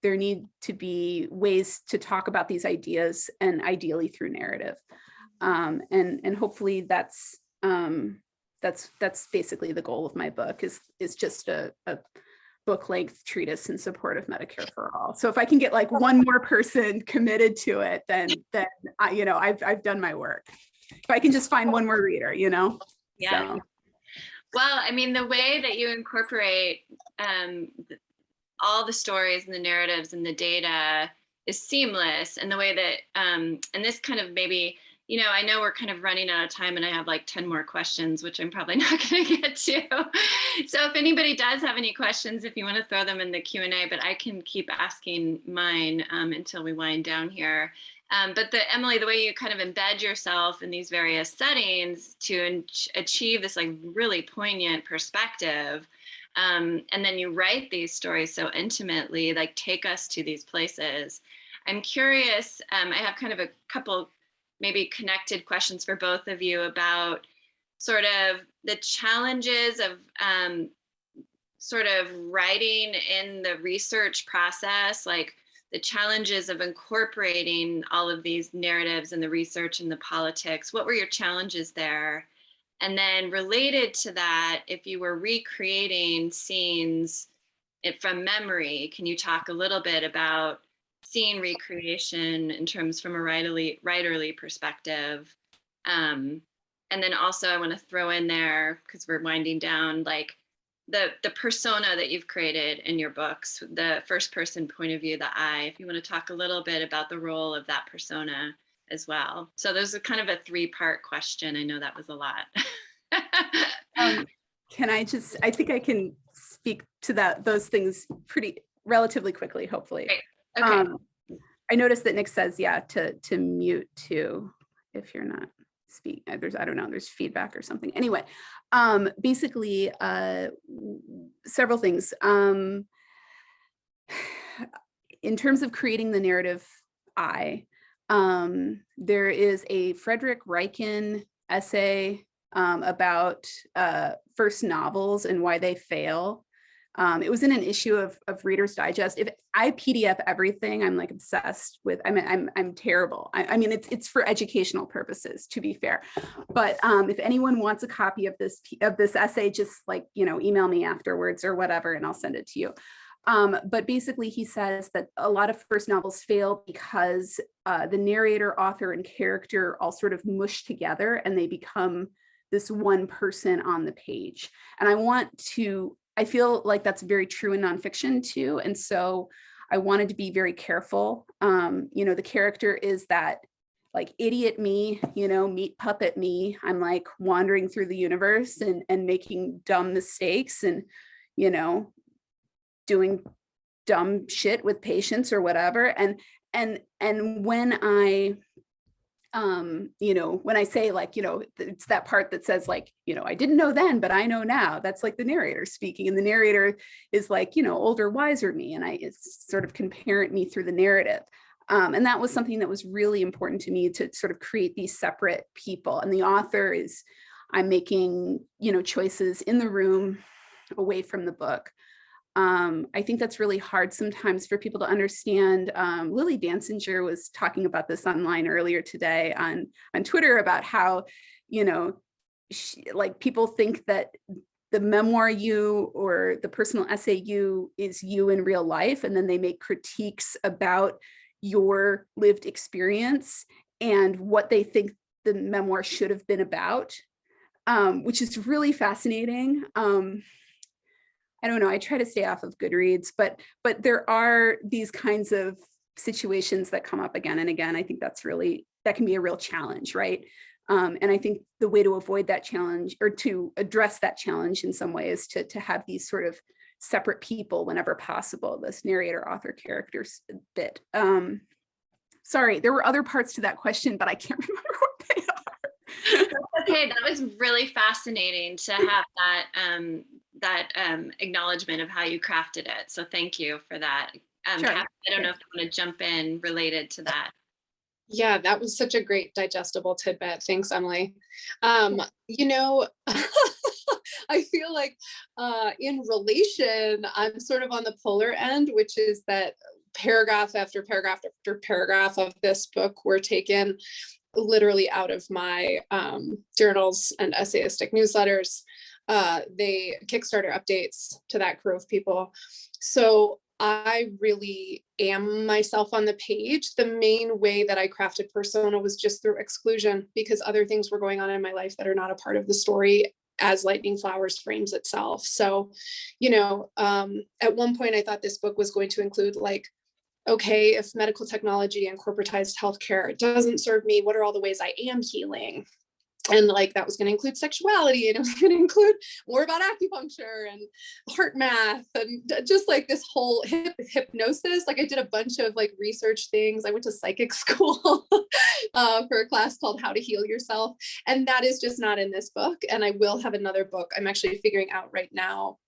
there need to be ways to talk about these ideas, and ideally through narrative. And hopefully that's basically the goal of my book, is just a book length treatise in support of Medicare for all. So if I can get like one more person committed to it, then I've done my work. If I can just find one more reader, Yeah. So. Well, I mean, the way that you incorporate all the stories and the narratives and the data is seamless, and the way that, and this kind of maybe, I know we're kind of running out of time, and I have like 10 more questions, which I'm probably not going to get to. So if anybody does have any questions, if you want to throw them in the Q&A, but I can keep asking mine until we wind down here. But Emily, the way you kind of embed yourself in these various settings to achieve this like really poignant perspective, and then you write these stories so intimately, like take us to these places. I'm curious, I have kind of a couple maybe connected questions for both of you about sort of the challenges of sort of writing in the research process, like the challenges of incorporating all of these narratives and the research and the politics. What were your challenges there? And then related to that, if you were recreating scenes from memory, can you talk a little bit about scene recreation in terms from a writerly perspective? And then also I want to throw in there, because we're winding down, like the persona that you've created in your books, the first person point of view, the I, if you want to talk a little bit about the role of that persona as well. So there's a kind of a 3-part question. I know that was a lot. I think I can speak to those things relatively quickly, hopefully. Great. Okay. I noticed that Nick says, to mute too, if you're not speaking. I don't know, there's feedback or something. Anyway, basically, several things. In terms of creating the narrative there is a Frederick Reichen essay about first novels and why they fail. It was in an issue of Reader's Digest. If I PDF everything, I'm like obsessed with. I'm terrible. I mean, it's for educational purposes, to be fair. But if anyone wants a copy of this essay, just like email me afterwards or whatever, and I'll send it to you. But basically, he says that a lot of first novels fail because the narrator, author, and character all sort of mush together, and they become this one person on the page. And I feel like that's very true in nonfiction too. And so I wanted to be very careful. The character is that like idiot me, meat puppet me. I'm like wandering through the universe and making dumb mistakes and, doing dumb shit with patients or whatever. And when I say like, it's that part that says like, I didn't know then, but I know now, that's like the narrator speaking. And the narrator is like, older, wiser me. And it's sort of can parent me through the narrative. And that was something that was really important to me, to sort of create these separate people. And the author is, I'm making, choices in the room away from the book. I think that's really hard sometimes for people to understand. Lily Dansinger was talking about this online earlier today on Twitter about how, like people think that the memoir you or the personal essay you is you in real life, and then they make critiques about your lived experience and what they think the memoir should have been about, which is really fascinating. I don't know, I try to stay off of Goodreads, but there are these kinds of situations that come up again and again. I think that can be a real challenge, right? And I think the way to avoid that challenge, or to address that challenge in some way, is to have these sort of separate people whenever possible, this narrator author characters bit. Sorry, there were other parts to that question, but I can't remember what they are. Okay, that was really fascinating to have that acknowledgement of how you crafted it. So thank you for that. Sure. Katherine, I don't know if you want to jump in related to that. Yeah, that was such a great digestible tidbit. Thanks, Emily. You know, I feel like in relation, I'm sort of on the polar end, which is that paragraph after paragraph after paragraph of this book were taken literally out of my journals and essayistic newsletters. They Kickstarter updates to that crew of people. So I really am myself on the page. The main way that I crafted persona was just through exclusion, because other things were going on in my life that are not a part of the story as Lightning Flowers frames itself. So, you know, at one point I thought this book was going to include like, okay, if medical technology and corporatized healthcare doesn't serve me, what are all the ways I am healing? And like that was going to include sexuality, and it was going to include more about acupuncture and heart math and just like this whole hypnosis. Like I did a bunch of like research things. I went to psychic school for a class called How to Heal Yourself. And that is just not in this book. And I will have another book. I'm actually figuring out right now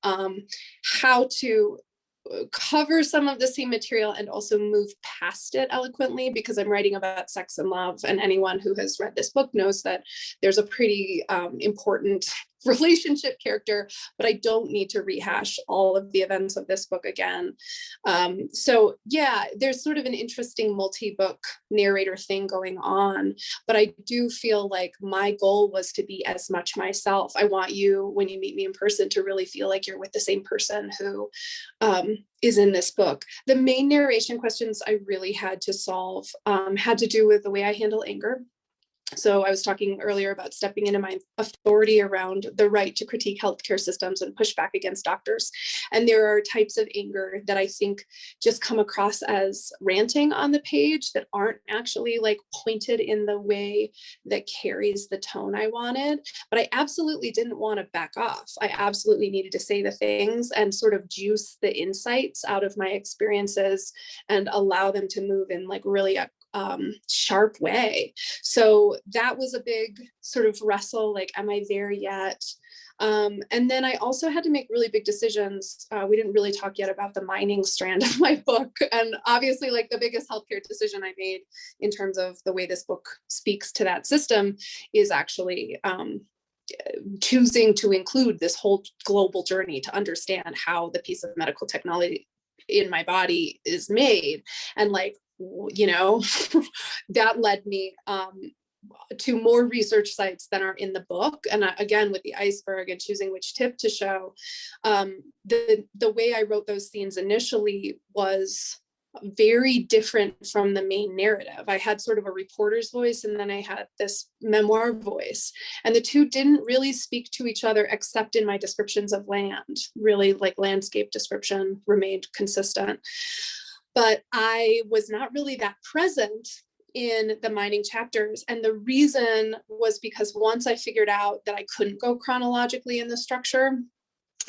how to cover some of the same material and also move past it eloquently, because I'm writing about sex and love, and anyone who has read this book knows that there's a pretty important relationship character, but I don't need to rehash all of the events of this book again. So yeah, there's sort of an interesting multi-book narrator thing going on, but I do feel like my goal was to be as much myself. I want you, when you meet me in person, to really feel like you're with the same person who is in this book. The main narration questions I really had to solve had to do with the way I handle anger. So I was talking earlier about stepping into my authority around the right to critique healthcare systems and push back against doctors. And there are types of anger that I think just come across as ranting on the page that aren't actually like pointed in the way that carries the tone I wanted. But I absolutely didn't want to back off. I absolutely needed to say the things and sort of juice the insights out of my experiences and allow them to move in like really a sharp way. So that was a big sort of wrestle, like, am I there yet? And then I also had to make really big decisions. We didn't really talk yet about the mining strand of my book. And obviously, like the biggest healthcare decision I made in terms of the way this book speaks to that system is actually choosing to include this whole global journey to understand how the piece of medical technology in my body is made. And like, you know, that led me to more research sites than are in the book. And again, with the iceberg and choosing which tip to show, the way I wrote those scenes initially was very different from the main narrative. I had sort of a reporter's voice, and then I had this memoir voice, and the two didn't really speak to each other except in my descriptions of land. Really, like landscape description remained consistent. But I was not really that present in the mining chapters. And the reason was because once I figured out that I couldn't go chronologically in the structure,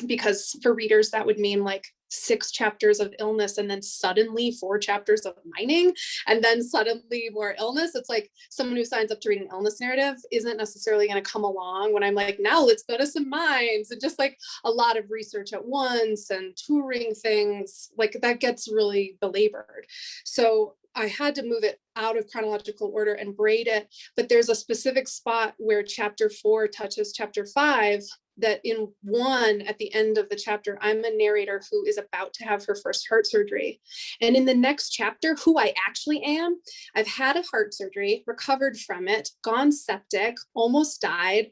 because for readers, that would mean like 6 chapters of illness and then suddenly 4 chapters of mining and then suddenly more illness. It's like someone who signs up to read an illness narrative isn't necessarily going to come along when I'm like, now let's go to some mines, and just like a lot of research at once and touring things, like that gets really belabored. So I had to move it out of chronological order and braid it. But there's a specific spot where chapter 4 touches chapter 5, that in one, at the end of the chapter, I'm a narrator who is about to have her first heart surgery. And in the next chapter, who I actually am, I've had a heart surgery, recovered from it, gone septic, almost died,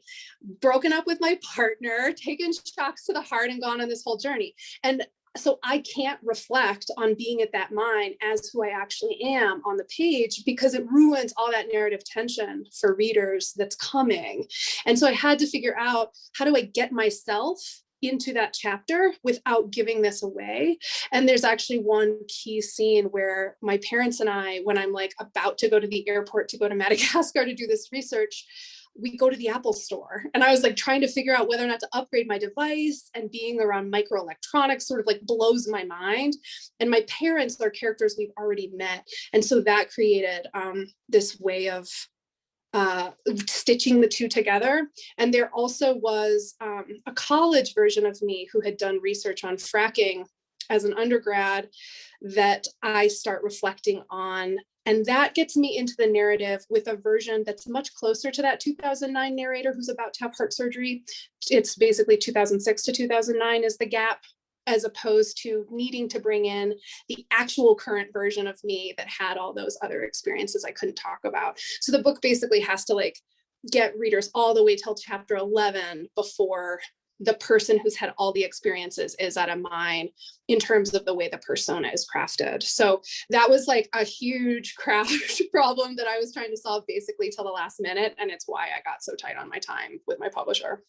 broken up with my partner, taken shocks to the heart, and gone on this whole journey. And so I can't reflect on being at that mine as who I actually am on the page, because it ruins all that narrative tension for readers that's coming. And so I had to figure out, how do I get myself into that chapter without giving this away? And there's actually one key scene where my parents and I, when I'm like about to go to the airport to go to Madagascar to do this research, we go to the Apple store, and I was like trying to figure out whether or not to upgrade my device, and being around microelectronics sort of like blows my mind. And my parents are characters we've already met. And so that created this way of stitching the two together. And there also was a college version of me who had done research on fracking as an undergrad that I start reflecting on. And that gets me into the narrative with a version that's much closer to that 2009 narrator who's about to have heart surgery. It's basically 2006 to 2009 is the gap, as opposed to needing to bring in the actual current version of me that had all those other experiences I couldn't talk about. So the book basically has to like get readers all the way till chapter 11 before the person who's had all the experiences is at a mine in terms of the way the persona is crafted. So that was like a huge craft problem that I was trying to solve basically till the last minute. And it's why I got so tight on my time with my publisher.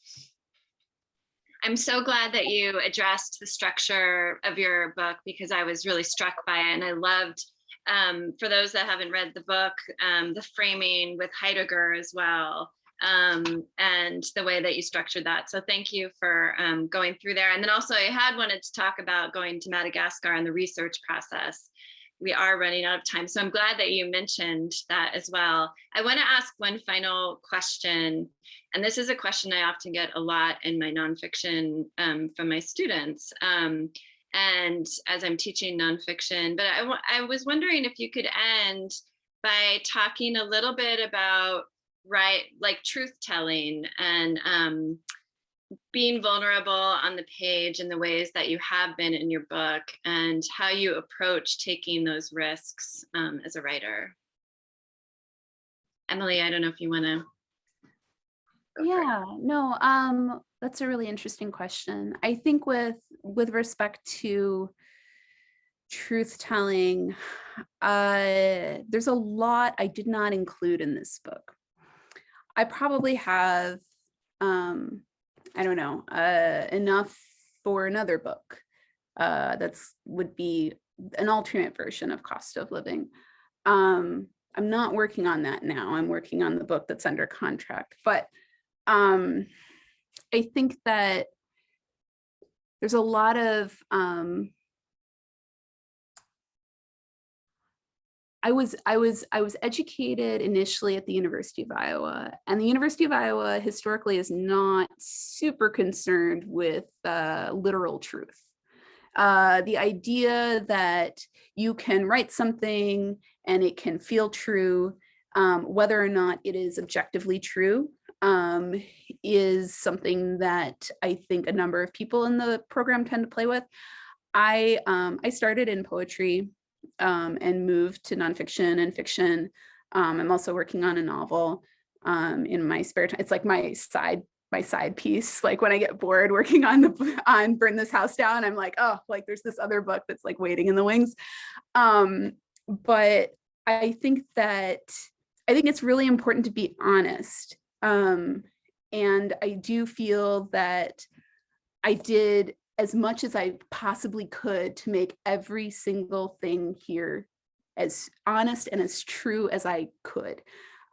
I'm so glad that you addressed the structure of your book, because I was really struck by it. And I loved, for those that haven't read the book, the framing with Heidegger as well, and the way that you structured that. So thank you for going through there. And then also I had wanted to talk about going to Madagascar and the research process. We are running out of time, so I'm glad that you mentioned that as well. I want to ask one final question, and this is a question I often get a lot in my nonfiction from my students, and as I'm teaching nonfiction. But I was wondering if you could end by talking a little bit about like truth telling and being vulnerable on the page in the ways that you have been in your book, and how you approach taking those risks as a writer. Emily, I don't know if you want to. Yeah, no, that's a really interesting question. I think with respect to truth telling, there's a lot I did not include in this book. I probably have, I don't know, enough for another book that's would be an alternate version of Cost of Living. I'm not working on that now. I'm working on the book that's under contract, but I think that there's a lot of I was educated initially at the University of Iowa, and the University of Iowa historically is not super concerned with literal truth. The idea that you can write something and it can feel true, whether or not it is objectively true, is something that I think a number of people in the program tend to play with. I started in poetry and moved to nonfiction and fiction. I'm also working on a novel in my spare time. It's like my side piece. Like when I get bored working on Burn This House Down, I'm like, oh, like there's this other book that's like waiting in the wings. But I think it's really important to be honest. And I do feel that I did as much as I possibly could to make every single thing here as honest and as true as I could.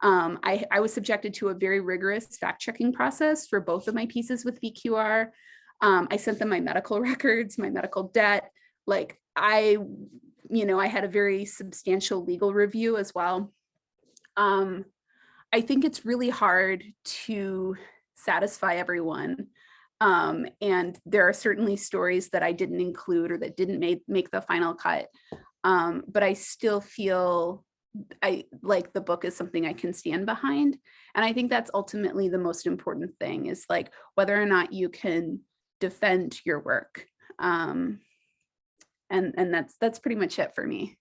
I was subjected to a very rigorous fact-checking process for both of my pieces with VQR. I sent them my medical records, my medical debt. Like I had a very substantial legal review as well. I think it's really hard to satisfy everyone. And there are certainly stories that I didn't include or that didn't make the final cut. But I still feel like the book is something I can stand behind. And I think that's ultimately the most important thing, is like whether or not you can defend your work. And that's pretty much it for me.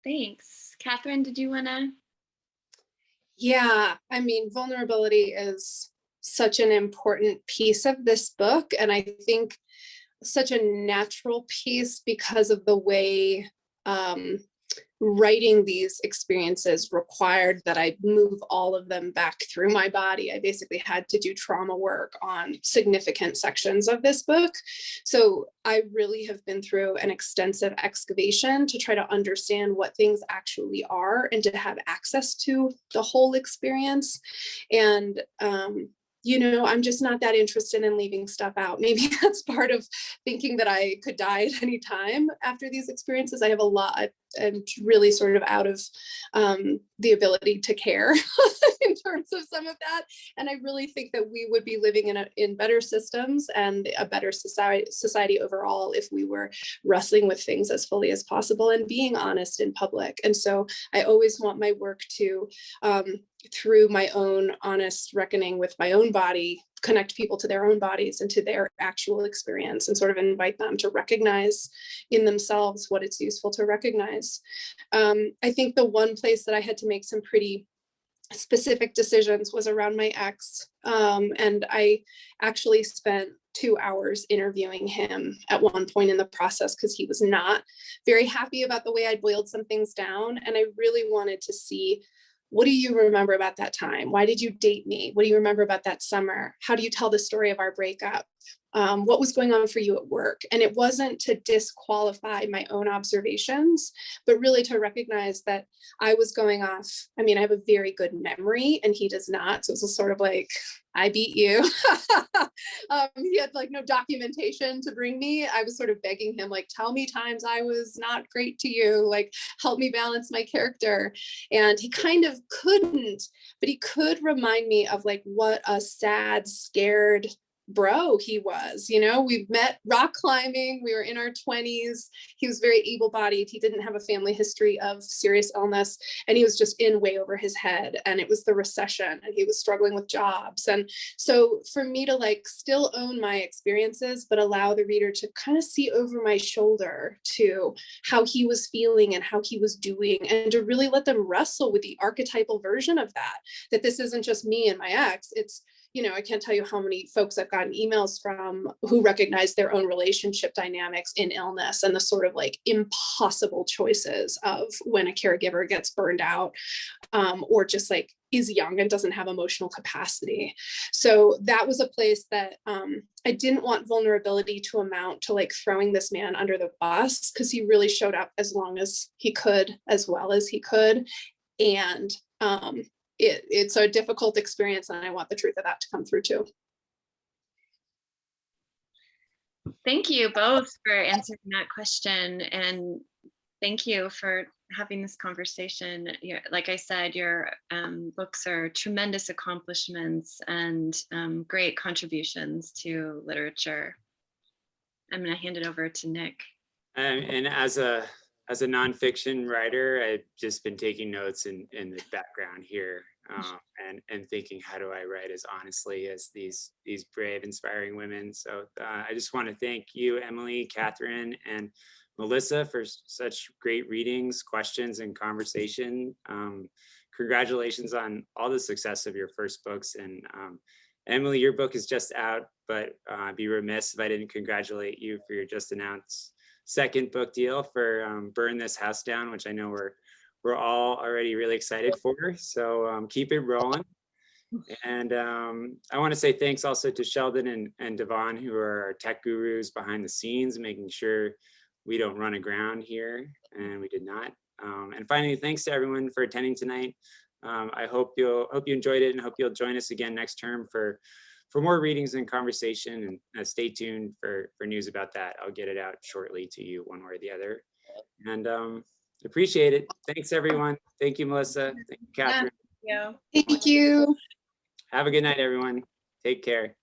Thanks. Katherine, did you want to? Yeah, I mean, vulnerability is such an important piece of this book. And I think such a natural piece because of the way writing these experiences required that I move all of them back through my body. I basically had to do trauma work on significant sections of this book. So I really have been through an extensive excavation to try to understand what things actually are and to have access to the whole experience. And you know, I'm just not that interested in leaving stuff out. Maybe that's part of thinking that I could die at any time after these experiences. I have a lot, I'm really sort of out of the ability to care in terms of some of that. And I really think that we would be living in better systems and a better society overall if we were wrestling with things as fully as possible and being honest in public. And so I always want my work to, through my own honest reckoning with my own body, connect people to their own bodies and to their actual experience and sort of invite them to recognize in themselves what it's useful to recognize. I think the one place that I had to make some pretty specific decisions was around my ex. And I actually spent 2 hours interviewing him at one point in the process because he was not very happy about the way I boiled some things down. And I really wanted to see, what do you remember about that time? Why did you date me? What do you remember about that summer? How do you tell the story of our breakup? What was going on for you at work? And it wasn't to disqualify my own observations, but really to recognize that I was going off. I mean, I have a very good memory and he does not. So it was sort of like, I beat you. He had like no documentation to bring me. I was sort of begging him, like, tell me times I was not great to you, like, help me balance my character. And he kind of couldn't, but he could remind me of like what a sad, scared bro he was. You know, we met rock climbing, we were in our 20s, he was very able-bodied, he didn't have a family history of serious illness, and he was just in way over his head, and it was the recession and he was struggling with jobs. And so for me to like still own my experiences but allow the reader to kind of see over my shoulder to how he was feeling and how he was doing, and to really let them wrestle with the archetypal version of that this isn't just me and my ex, it's, you know, I can't tell you how many folks I've gotten emails from who recognize their own relationship dynamics in illness and the sort of like impossible choices of when a caregiver gets burned out, or just like is young and doesn't have emotional capacity. So that was a place that I didn't want vulnerability to amount to like throwing this man under the bus, because he really showed up as long as he could, as well as he could. And it's a difficult experience, and I want the truth of that to come through too. Thank you both for answering that question, and thank you for having this conversation. Like I said, your books are tremendous accomplishments and great contributions to literature. I'm going to hand it over to Nick. And as a nonfiction writer, I've just been taking notes in the background here, and thinking, how do I write as honestly as these brave, inspiring women? So I just want to thank you, Emily, Katherine, and Melissa, for such great readings, questions, and conversation. Congratulations on all the success of your first books. And Emily, your book is just out, but I'd be remiss if I didn't congratulate you for your just announced second book deal for Burn This House Down, which I know we're all already really excited for. So keep it rolling. And I want to say thanks also to Sheldon and Devon, who are our tech gurus behind the scenes, making sure we don't run aground here, and we did not. And finally, thanks to everyone for attending tonight. I hope you enjoyed it, and hope you'll join us again next term for more readings and conversation, and stay tuned for news about that. I'll get it out shortly to you one way or the other. And appreciate it. Thanks, everyone. Thank you, Melissa. Thank you, Katherine. Thank you. Have a good night, everyone. Take care.